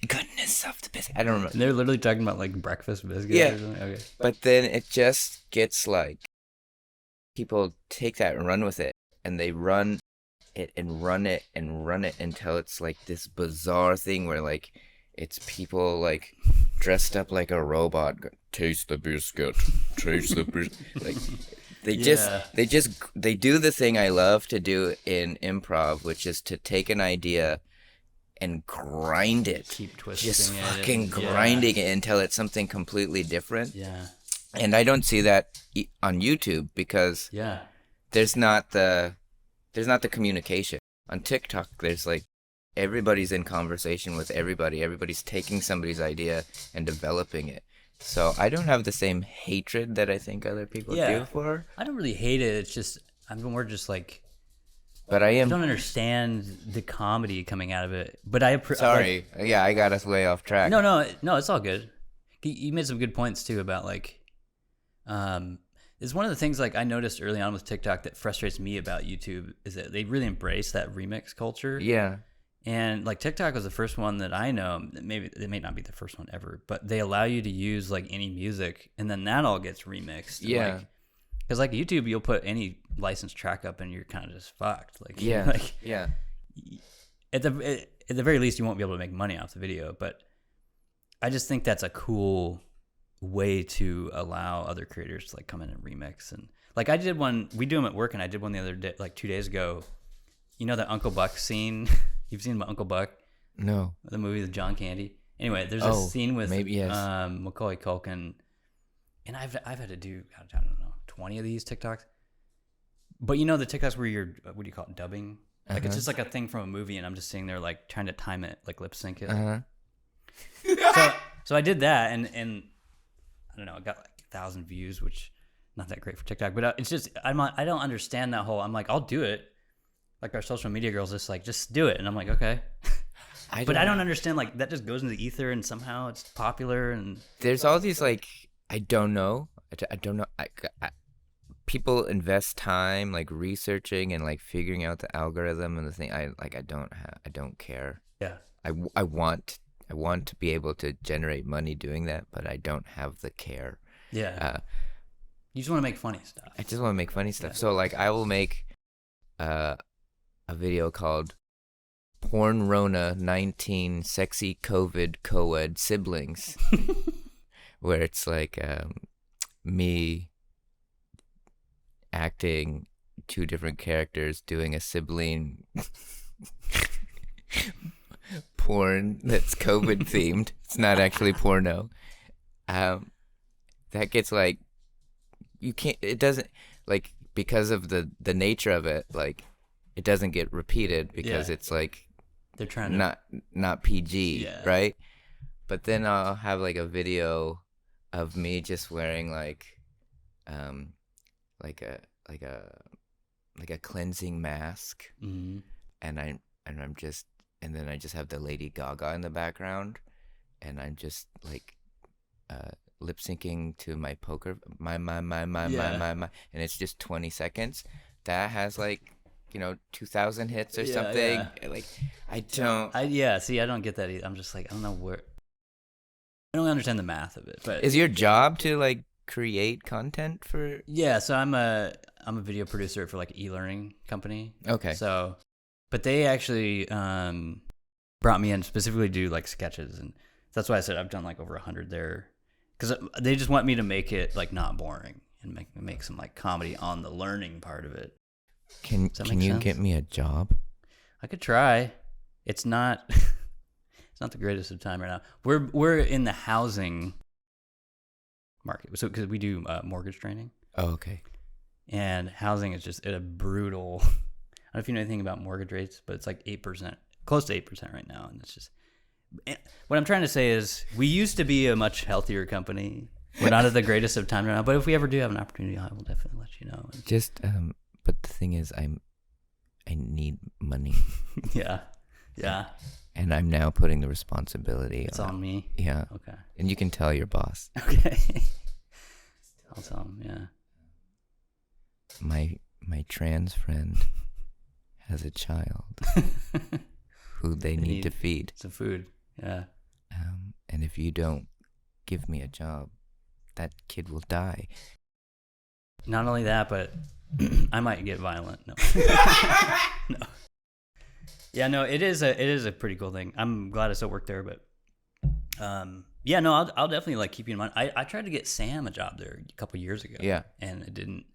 goodness of the biscuit. I don't remember. And they're literally talking about like breakfast biscuits Yeah. or something. Okay. But then it just gets like people take that and run with it, and they run it and run it and run it until it's like this bizarre thing where like it's people like dressed up like a robot. Taste the biscuit, taste the biscuit. Like they do the thing I love to do in improv, which is to take an idea and grind it. Keep twisting Just it. fucking grinding it until it's something completely different. Yeah. And I don't see that on YouTube because Yeah. there's not the communication. On TikTok, there's like everybody's in conversation with everybody. Everybody's taking somebody's idea and developing it. So I don't have the same hatred that I think other people do for. I don't really hate it. It's just I'm more just like But I I don't am understand the comedy coming out of it. But I sorry. Yeah, I got us way off track. No, it's all good. You made some good points too about like, it's one of the things like I noticed early on with TikTok that frustrates me about YouTube is that they really embrace that remix culture. Yeah. And like TikTok was the first one that I know. Maybe it may not be the first one ever, but they allow you to use like any music, and then that all gets remixed. Yeah. Because like YouTube, you'll put any licensed track up, and you're kind of just fucked. Like Yeah. like Yeah. at the very least, you won't be able to make money off the video. But I just think that's a cool way to allow other creators to like come in and remix. And like I did one, we do them at work, and I did one the other day, like 2 days ago. You know the Uncle Buck scene? You've seen my Uncle Buck? No. The movie with John Candy. Anyway, there's a scene with maybe, yes. Macaulay Culkin, and I've had to do I don't know 20 of these TikToks. But you know the TikToks where you're what do you call it, dubbing? Like it's just like a thing from a movie, and I'm just sitting there like trying to time it, like lip sync it. So I did that, and I don't know, I got like 1,000 views, which not that great for TikTok. But it's just I don't understand that whole. I'm like I'll do it. Like our social media girls just do it, and I'm like okay. But I don't understand, like, that just goes into the ether and somehow it's popular. And there's all these, like, I don't know. I don't know. People invest time, like, researching and, like, figuring out the algorithm and the thing. I don't care. Yeah. I want to be able to generate money doing that, but I don't have the care. Yeah. You just want to make funny stuff. I just want to make funny stuff. Yeah. So like I will make a video called Porn Rona 19 Sexy COVID Co-ed Siblings, where it's like me acting two different characters doing a sibling porn that's COVID themed. It's not actually porno. That gets like, you can't, it doesn't, like, because of the nature of it, like, it doesn't get repeated because Yeah. it's like They're trying to not PG, Yeah. right? But then I'll have like a video of me just wearing like like a cleansing mask, Mhm. and I'm just, and then I just have the Lady Gaga in the background, and I'm just like lip syncing to my poker my, and it's just 20 seconds. That has like, 2,000 hits or Yeah, something. yeah. Like I don't. See, I don't get that either. I'm just like, I don't know where. I don't understand the math of it, but Is your job to like create content for? yeah. So I'm a video producer for like an e-learning company. Okay. So, but they actually brought me in specifically to do like sketches, and that's why I said I've done like over 100 there, because they just want me to make it like not boring and make some like comedy on the learning part of it. Can you sense? get me a job? I could try. It's not it's not the greatest of time right now. We're in the housing market, so because we do mortgage training, Oh, okay. and housing is just at a brutal. I don't know if you know anything about mortgage rates, but it's like 8%, close to 8% right now, and it's just. What I'm trying to say is, we used to be a much healthier company. We're not at the greatest of time right now, but if we ever do have an opportunity, I will definitely let you know. And Just but the thing is, I need money, yeah, and I'm now putting the responsibility it's on me. Yeah, Okay. and you can tell your boss. Okay. I'll tell him. Yeah. My trans friend has a child who they need to feed. Some food. Yeah. And if you don't give me a job, that kid will die. Not only that, but I might get violent. No. No. Yeah, no, it is a pretty cool thing. I'm glad I still work there, but yeah, no, I'll definitely like keep you in mind. I tried to get Sam a job there a couple years ago. Yeah. And it didn't.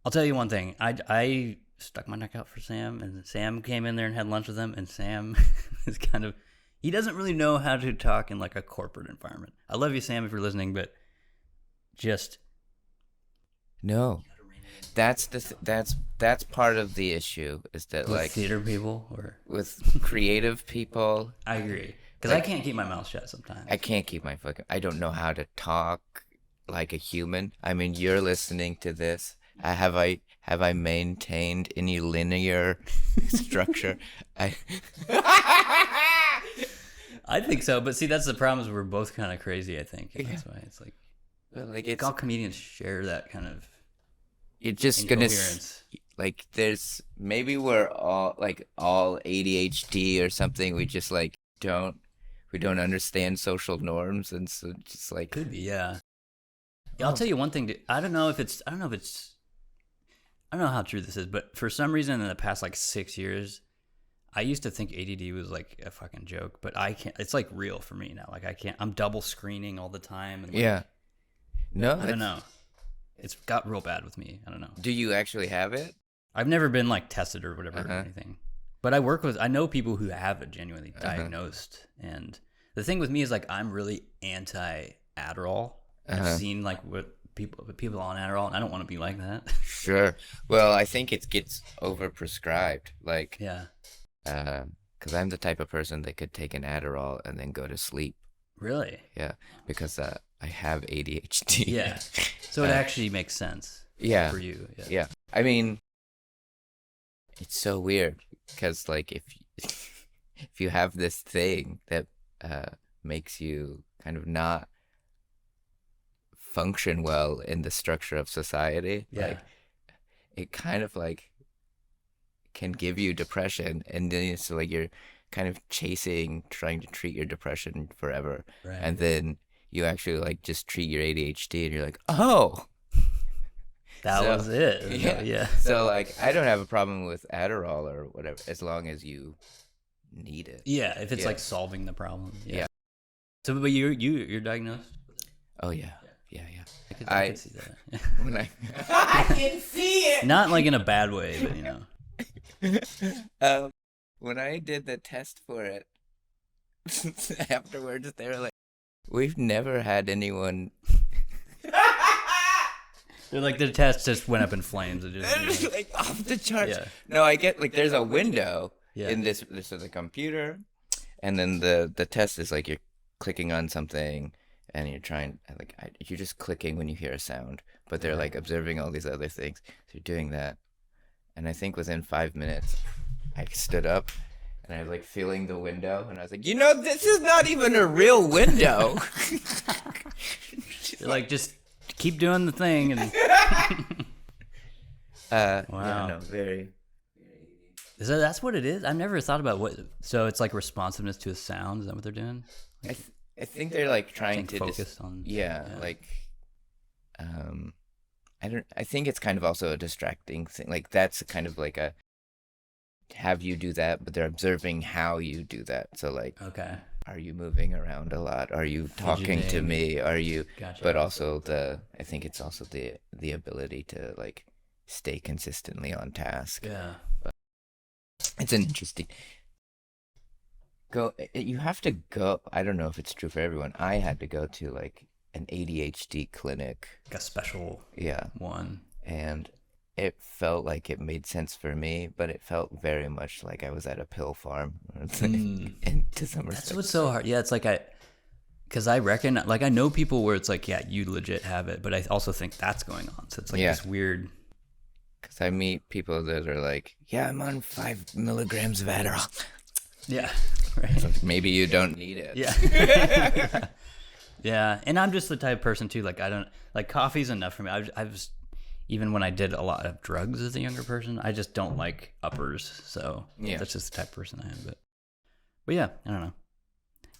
I'll tell you one thing. I stuck my neck out for Sam, and Sam came in there and had lunch with him, and Sam is kind of, he doesn't really know how to talk in like a corporate environment. I love you, Sam, if you're listening, but just No, that's that's part of the issue, is that with like theater people, or with creative people, I agree, because Like- I can't keep my mouth shut sometimes. I can't keep my fucking. I don't know how to talk like a human. I mean, you're listening to this. Have I maintained any linear structure? I think so, but see, that's the problem, is we're both kind of crazy, I think. And that's why it's like, Like all comedians share that kind of you're just gonna incoherence. like there's maybe we're all like all ADHD or something. We just like we don't understand social norms, and so just like Could be, yeah. I'll tell you one thing. I don't know how true this is, but for some reason in the past like 6 years, I used to think ADD was like a fucking joke, but I can't. It's like real for me now. Like I can't. I'm double screening all the time. And like, yeah. No, I don't know. It's got real bad with me. I don't know. Do you actually have it? I've never been like tested or whatever or anything, but I know people who have it genuinely diagnosed. And the thing with me is like, I'm really anti Adderall. I've seen like what people on Adderall, and I don't want to be like that. Sure. Well, I think it gets overprescribed. Like, Yeah. because I'm the type of person that could take an Adderall and then go to sleep. Really? Yeah, because I have ADHD. Yeah. So it actually makes sense. Yeah. For you. Yeah. Yeah. I mean, it's so weird because like if you have this thing that makes you kind of not function well in the structure of society, Yeah. like it kind of like can give you depression, and then it's like you're kind of trying to treat your depression forever, Right. and then you actually like just treat your ADHD, and you're like, oh, That So, was it. Yeah. Yeah. So like, I don't have a problem with Adderall or whatever, as long as you need it. Yeah, if it's Yeah. like solving the problem. Yeah. Yeah. So, but you're diagnosed? Oh yeah. Yeah. I could see that. When I can see it. Not like in a bad way, but When I did the test for it, afterwards they were like, "We've never had anyone." They're like the test just went up in flames. It just, Like off the charts. Yeah. No, I get like there's a window Yeah. in this is the computer, and then the test is like you're clicking on something and you're trying you're just clicking when you hear a sound, but they're like observing all these other things. So you're doing that, and I think within 5 minutes, I stood up. And I was like feeling the window, and I was like, this is not even a real window. You're like, just keep doing the thing. And Wow. Wow. Yeah, no, very. so that's what it is. I've never thought about what. So it's like responsiveness to a sound. Is that what they're doing? I think they're like trying to focus on. Yeah, like, I think it's kind of also a distracting thing. Like that's kind of like a have you do that, but they're observing how you do that. So like, Okay. are you moving around a lot? Are you talking to Fidgeting. me? Are you? Gotcha. But also I think it's also the ability to like stay consistently on task. Yeah. It's an interesting. You have to go. I don't know if it's true for everyone. I had to go to like an ADHD clinic. Like a special Yeah, one. and it felt like it made sense for me, but it felt very much like I was at a pill farm. And to some That's respect. what's so hard. Yeah, it's like because I reckon, like I know people where it's like, yeah, you legit have it, but I also think that's going on. So it's like this weird. Because I meet people that are like, yeah, I'm on 5 milligrams of Adderall. Yeah. Right. So maybe you don't need it. Yeah. Yeah, and I'm just the type of person too. Like I don't like coffee's enough for me. I was even when I did a lot of drugs as a younger person, I just don't like uppers. So Yeah. that's just the type of person I am. But yeah, I don't know.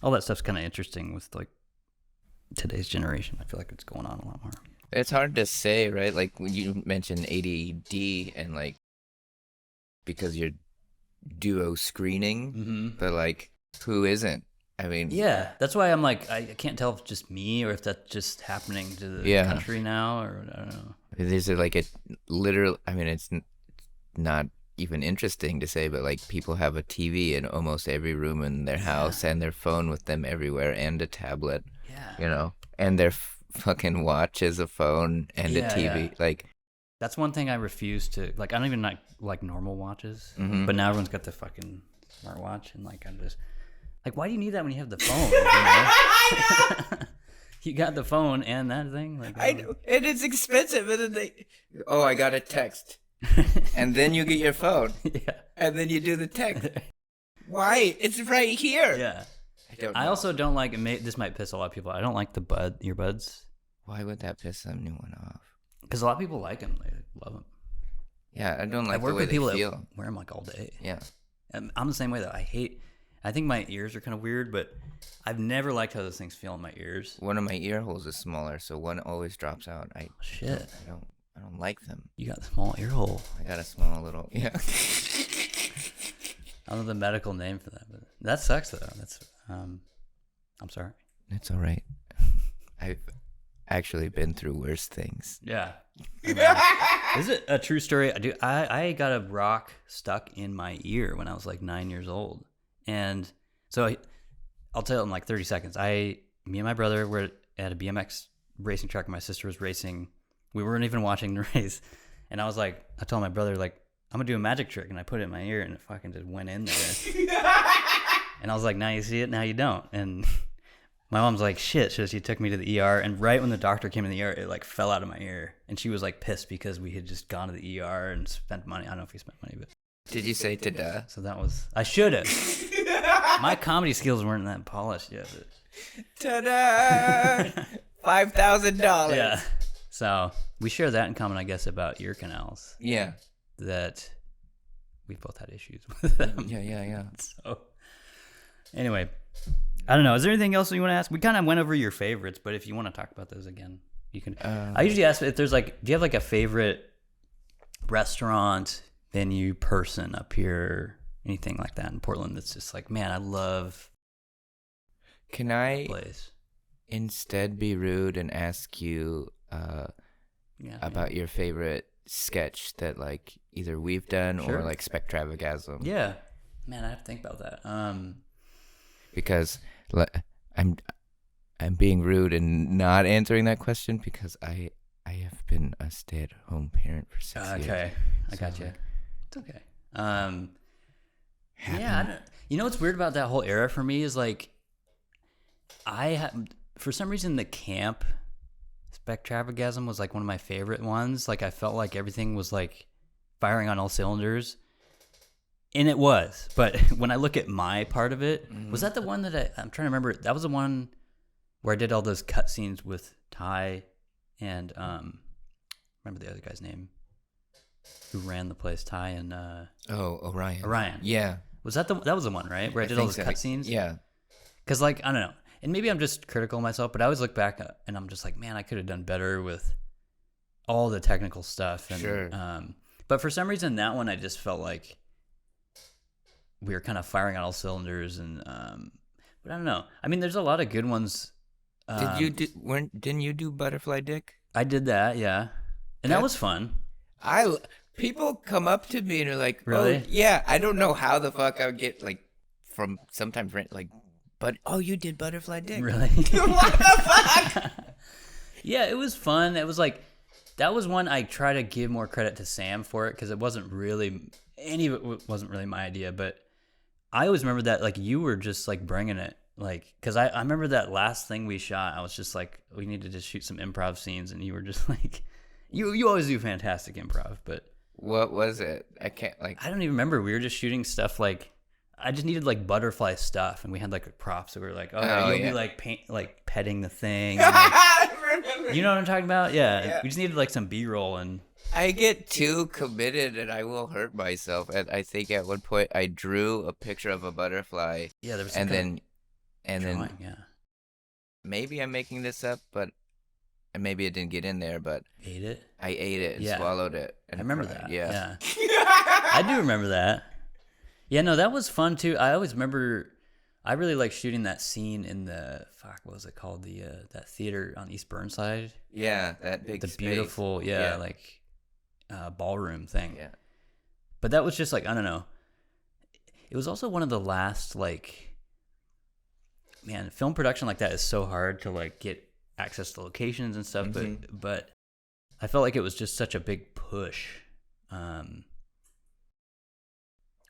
All that stuff's kind of interesting with like today's generation. I feel like it's going on a lot more. It's hard to say, right? Like when you mentioned ADD and like because you're duo screening, but like who isn't? I mean, Yeah, that's why I'm like I can't tell if it's just me or if that's just happening to the country now, or I don't know. there's like a literal. I mean, it's not even interesting to say, but like people have a TV in almost every room in their house and their phone with them everywhere and a tablet. Yeah. And their fucking watch is a phone and a TV. Yeah. Like That's one thing I refuse to like. I don't even like normal watches, but now everyone's got the fucking smartwatch, and like I'm just like, why do you need that when you have the phone? You know? You got the phone and that thing. Like I know, and it's expensive. And then I got a text, and then you get your phone, and then you do the text. Why? It's right here. Yeah. I don't know. I also don't like. This might piss a lot of people. I don't like the earbuds. Why would that piss anyone off? Because a lot of people like them. They love them. Yeah, I don't I like work the way with people they that feel. wear them like all day. Yeah. And I'm the same way though. I think my ears are kind of weird, but I've never liked how those things feel in my ears. One of my ear holes is smaller, so one always drops out. Shit. I don't like them. You got a small ear hole. I got a small little I don't know the medical name for that, but that sucks though. That's I'm sorry. It's all right. I've actually been through worse things. Yeah. Is it a true story? I got a rock stuck in my ear when I was like 9 years old. And so I'll tell in like 30 seconds. Me and my brother were at a BMX racing track. My sister was racing. We weren't even watching the race. And I was like, I told my brother, like, I'm going to do a magic trick. And I put it in my ear and it fucking just went in there. And I was like, now you see it, now you don't. And my mom's like, shit. So she took me to the ER. And right when the doctor came in the ER, it like fell out of my ear. And she was like pissed because we had just gone to the ER and spent money. I don't know if we spent money, but. Did you say ta-da? So that was, I should have. My comedy skills weren't that polished yet. But. Ta-da! $5,000. Yeah. So we share that in common, I guess, about ear canals. Yeah. That we've both had issues with them. Yeah. So anyway, I don't know. Is there anything else you want to ask? We kind of went over your favorites, but if you want to talk about those again, you can. I usually ask if there's like, do you have like a favorite restaurant, venue, person up here, anything like that in Portland that's just like, man, I love Can the I place. instead be rude and ask you Yeah, about your favorite sketch that like either we've done Sure. or like Spectravagasm? yeah, man, I have to think about that. Because I'm being rude and not answering that question because I have been a stay-at-home parent for 6 years. Okay, I So, got you. like, It's okay. Yeah, I happened. don't, you know what's weird about that whole era for me is like, for some reason the camp Spectravagasm was like one of my favorite ones. Like I felt like everything was like firing on all cylinders. And it was. But when I look at my part of it, was that the one that I'm trying to remember? That was the one where I did all those cutscenes with Ty and remember the other guy's name who ran the place, Ty and Orion. Orion. Yeah. That was the one, right? Where I did all those think so. cutscenes? Yeah. Because, like, I don't know. And maybe I'm just critical of myself, but I always look back and I'm just like, man, I could have done better with all the technical stuff. And, Sure. But for some reason, that one, I just felt like we were kind of firing on all cylinders. And, but I don't know. I mean, there's a lot of good ones. Didn't you do Butterfly Dick? I did that, yeah. And that was fun. People come up to me and are like, Really? "Oh, yeah." I don't know how the fuck I would get like from sometimes like, but you did Butterfly Dick. Really? What the fuck? Yeah, it was fun. It was like, that was one I try to give more credit to Sam for it because it wasn't really, any of it wasn't really my idea. But I always remember that, like, you were just like bringing it. Like, because I remember that last thing we shot, I was just like, we need to just shoot some improv scenes. And you were just like, you always do fantastic improv. But What was it? I can't like. I don't even remember. We were just shooting stuff like, I just needed like butterfly stuff, and we had like props. So we were like, oh, you'll yeah. be like petting the thing. And, like, I remember. you know what I'm talking about? Yeah. Yeah. We just needed like some B-roll, and I get too committed and I will hurt myself. And I think at one point I drew a picture of a butterfly, yeah, there was and some then drawing, yeah, maybe I'm making this up, but and maybe it didn't get in there, but ate it. I ate it and Yeah. swallowed it. And I remember cried. that. Yeah. I do remember that. Yeah, no, that was fun too. I always remember. I really like shooting that scene in the what was it called? The that theater on East Burnside. Yeah, that big The space. beautiful, Yeah. like ballroom thing. Yeah. But that was just like, I don't know. It was also one of the last, like, man, film production like that is so hard to like get access to locations and stuff. But I felt like it was just such a big push.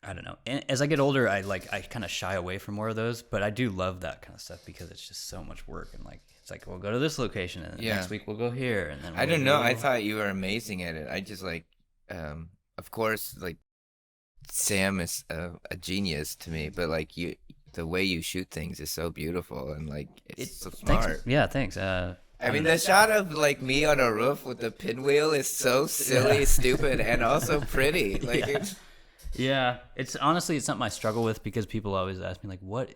I don't know. And as I get older, I kind of shy away from more of those, but I do love that kind of stuff because it's just so much work. And like, it's like, we'll go to this location and then next week we'll go here. And then I don't know. I thought you were amazing at it. I just like, of course, like Sam is a genius to me, but like the way you shoot things is so beautiful and like it's so smart. Thanks. Yeah, thanks. I mean, the shot of like me on a roof with the pinwheel is so silly, stupid, and also pretty. Like, Yeah. Yeah, it's honestly, it's something I struggle with because people always ask me like, what,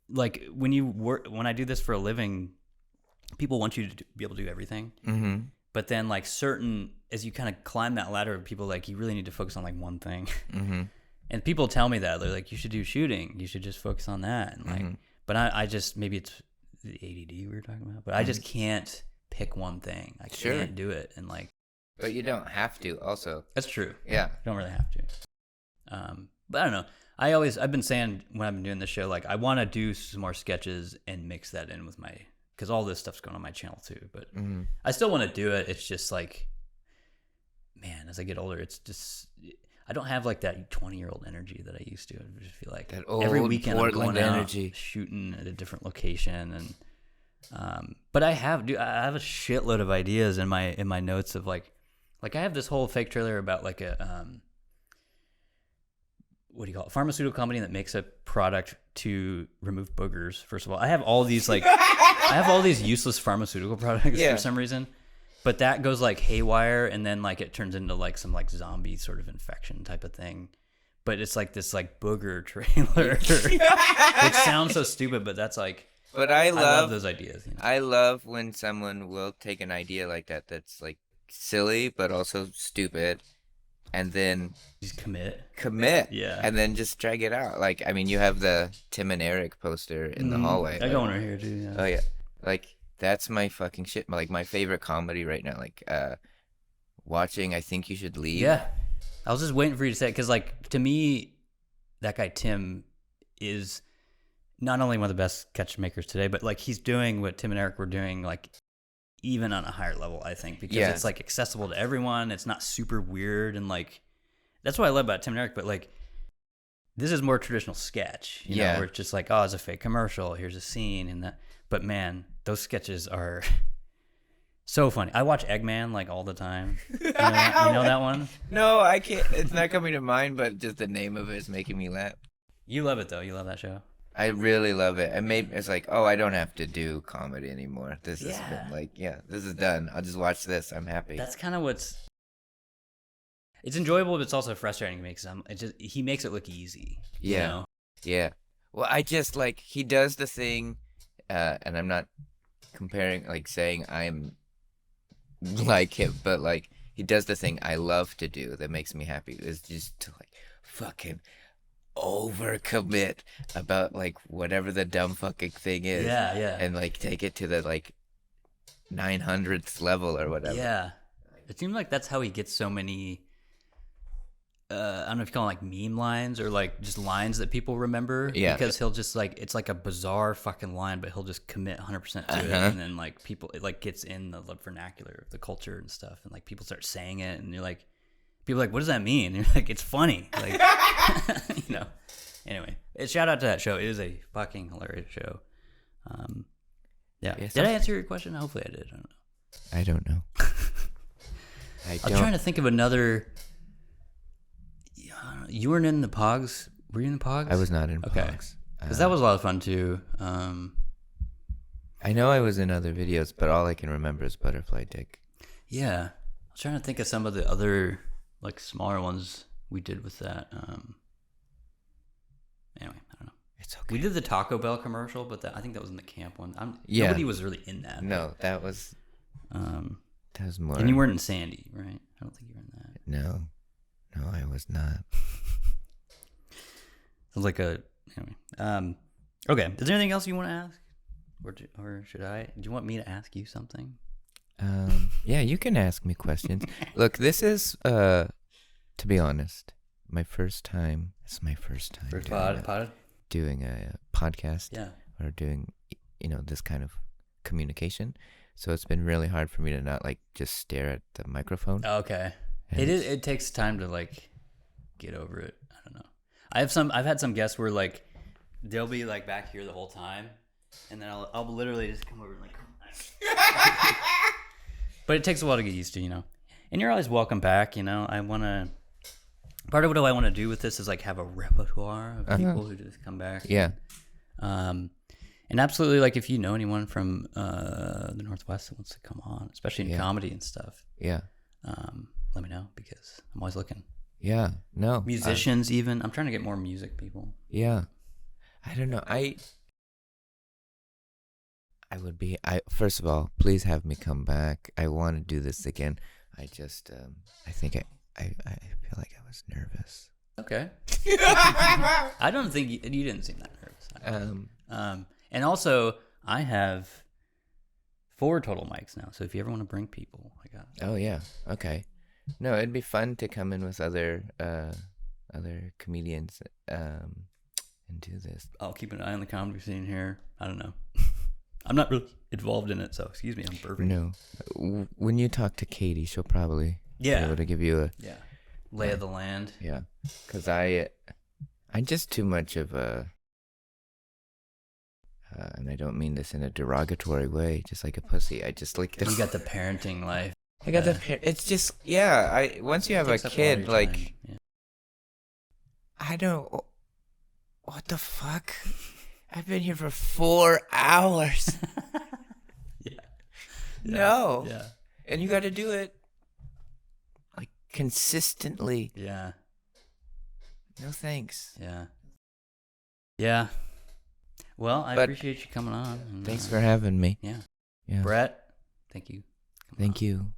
like when you work, when I do this for a living, people want you to be able to do everything. mm-hmm. But then like as you kind of climb that ladder, people like, you really need to focus on like one thing. Mm-hmm. And people tell me that they're like, you should do shooting. You should just focus on that. And like, but I just, maybe it's the ADD we were talking about, but I just can't pick one thing. I can't do it. And like, But you don't have to also. that's true. Yeah. You don't really have to. But I don't know. I've been saying when I've been doing this show, like I want to do some more sketches and mix that in with because all this stuff's going on my channel too. But I still want to do it. It's just like, man, as I get older, it's just, I don't have like that 20-year-old energy that I used to. I just feel like That old every weekend Portland I'm going energy. out shooting at a different location. And, but I have a shitload of ideas in my notes of like I have this whole fake trailer about like a, what do you call it? Pharmaceutical company that makes a product to remove boogers. First of all, I have all these useless pharmaceutical products for some reason, but that goes like haywire, and then like it turns into like some like zombie sort of infection type of thing. But it's like this like booger trailer, which sounds so stupid, but that's like, But I love those ideas. You know? I love when someone will take an idea like that that's like silly but also stupid, and then Just commit. commit, and then just drag it out. Like, I mean, you have the Tim and Eric poster in the hallway. I got one right here too. Yeah. Oh yeah, like that's my fucking shit. Like my favorite comedy right now. Like watching I Think You Should Leave. Yeah, I was just waiting for you to say it because, like, to me, that guy Tim is not only one of the best catch makers today, but like he's doing what Tim and Eric were doing, like even on a higher level, I think, because it's like accessible to everyone. It's not super weird, and like that's what I love about Tim and Eric. But like this is more traditional sketch, you know, where it's just like, oh, it's a fake commercial. Here's a scene, and that. But man, those sketches are so funny. I watch Eggman like all the time. You know that one? No, I can't. It's not coming to mind, but just the name of it is making me laugh. You love it though. You love that show. I really love it. And maybe it's like, oh, I don't have to do comedy anymore. This has been like, this is done. I'll just watch this. I'm happy. That's kind of it's enjoyable, but it's also frustrating to me because he makes it look easy. Yeah. You know? Yeah. Well, I just like, he does the thing, and I'm not comparing, like saying I'm like him, but like he does the thing I love to do that makes me happy is just to like fucking overcommit about like whatever the dumb fucking thing is. Yeah. And like take it to the like 900th level or whatever. Yeah. It seems like that's how he gets so many I don't know if you call them like meme lines or like just lines that people remember. Yeah. Because he'll just like, it's like a bizarre fucking line, but he'll just commit 100% to it. And then like people, it like gets in the vernacular of the culture and stuff. And like people start saying it and you're like, people are like, what does that mean? And you're like, it's funny. Like, you know, anyway, shout out to that show. It is a fucking hilarious show. Yeah. Did I answer your question? Hopefully I did. I don't know. I'm trying to think of another. You weren't in the Pogs? Were you in the Pogs? I was not in Pogs. Because that was a lot of fun too. I know I was in other videos, but all I can remember is Butterfly Dick. Yeah. I was trying to think of some of the other like smaller ones we did with that. Anyway, I don't know. It's okay. We did the Taco Bell commercial, but I think that was in the camp one. Nobody was really in that. No, that was more. And you weren't in Sandy, right? I don't think you were in that. No, I was not. Sounds like anyway. Okay. Is there anything else you want to ask, or should I? Do you want me to ask you something? Yeah, you can ask me questions. Look, this is to be honest, my first time. It's my first time. Doing a podcast. Yeah. Or doing, this kind of communication. So it's been really hard for me to not like just stare at the microphone. Okay. It takes time to like get over it. I don't know. I've had some guests where like they'll be like back here the whole time, and then I'll literally just come over and like. But it takes a while to get used to, And you're always welcome back, Part of what I want to do with this is like have a repertoire of people who just come back. Yeah. And absolutely, like if you know anyone from the Northwest that wants to come on, especially in comedy and stuff. Yeah. Let me know because I'm always looking. Yeah. No. Musicians, even. I'm trying to get more music people. Yeah. I don't know. First of all, please have me come back. I want to do this again. I just, I think I feel like I was nervous. Okay. I don't think you didn't seem that nervous. And also I have 4 total mics now. So if you ever want to bring people, I got it. Oh yeah. Okay. No, it'd be fun to come in with other comedians, and do this. I'll keep an eye on the comedy scene here. I don't know. I'm not really involved in it, so excuse me. I'm burping. No. When you talk to Katie, she'll probably be able to give you a lay of the land. Yeah, because I'm just too much of a, and I don't mean this in a derogatory way, just like a pussy. I just like this. You got the parenting life. I got it's just once you have a kid, like I don't. What the fuck? I've been here for 4 hours. No. Yeah. And you got to do it like consistently. Yeah. No thanks. Yeah. Yeah. Well, I But appreciate you coming on. And, thanks for having me. Yeah. Yeah. Brett, thank you. Thank you.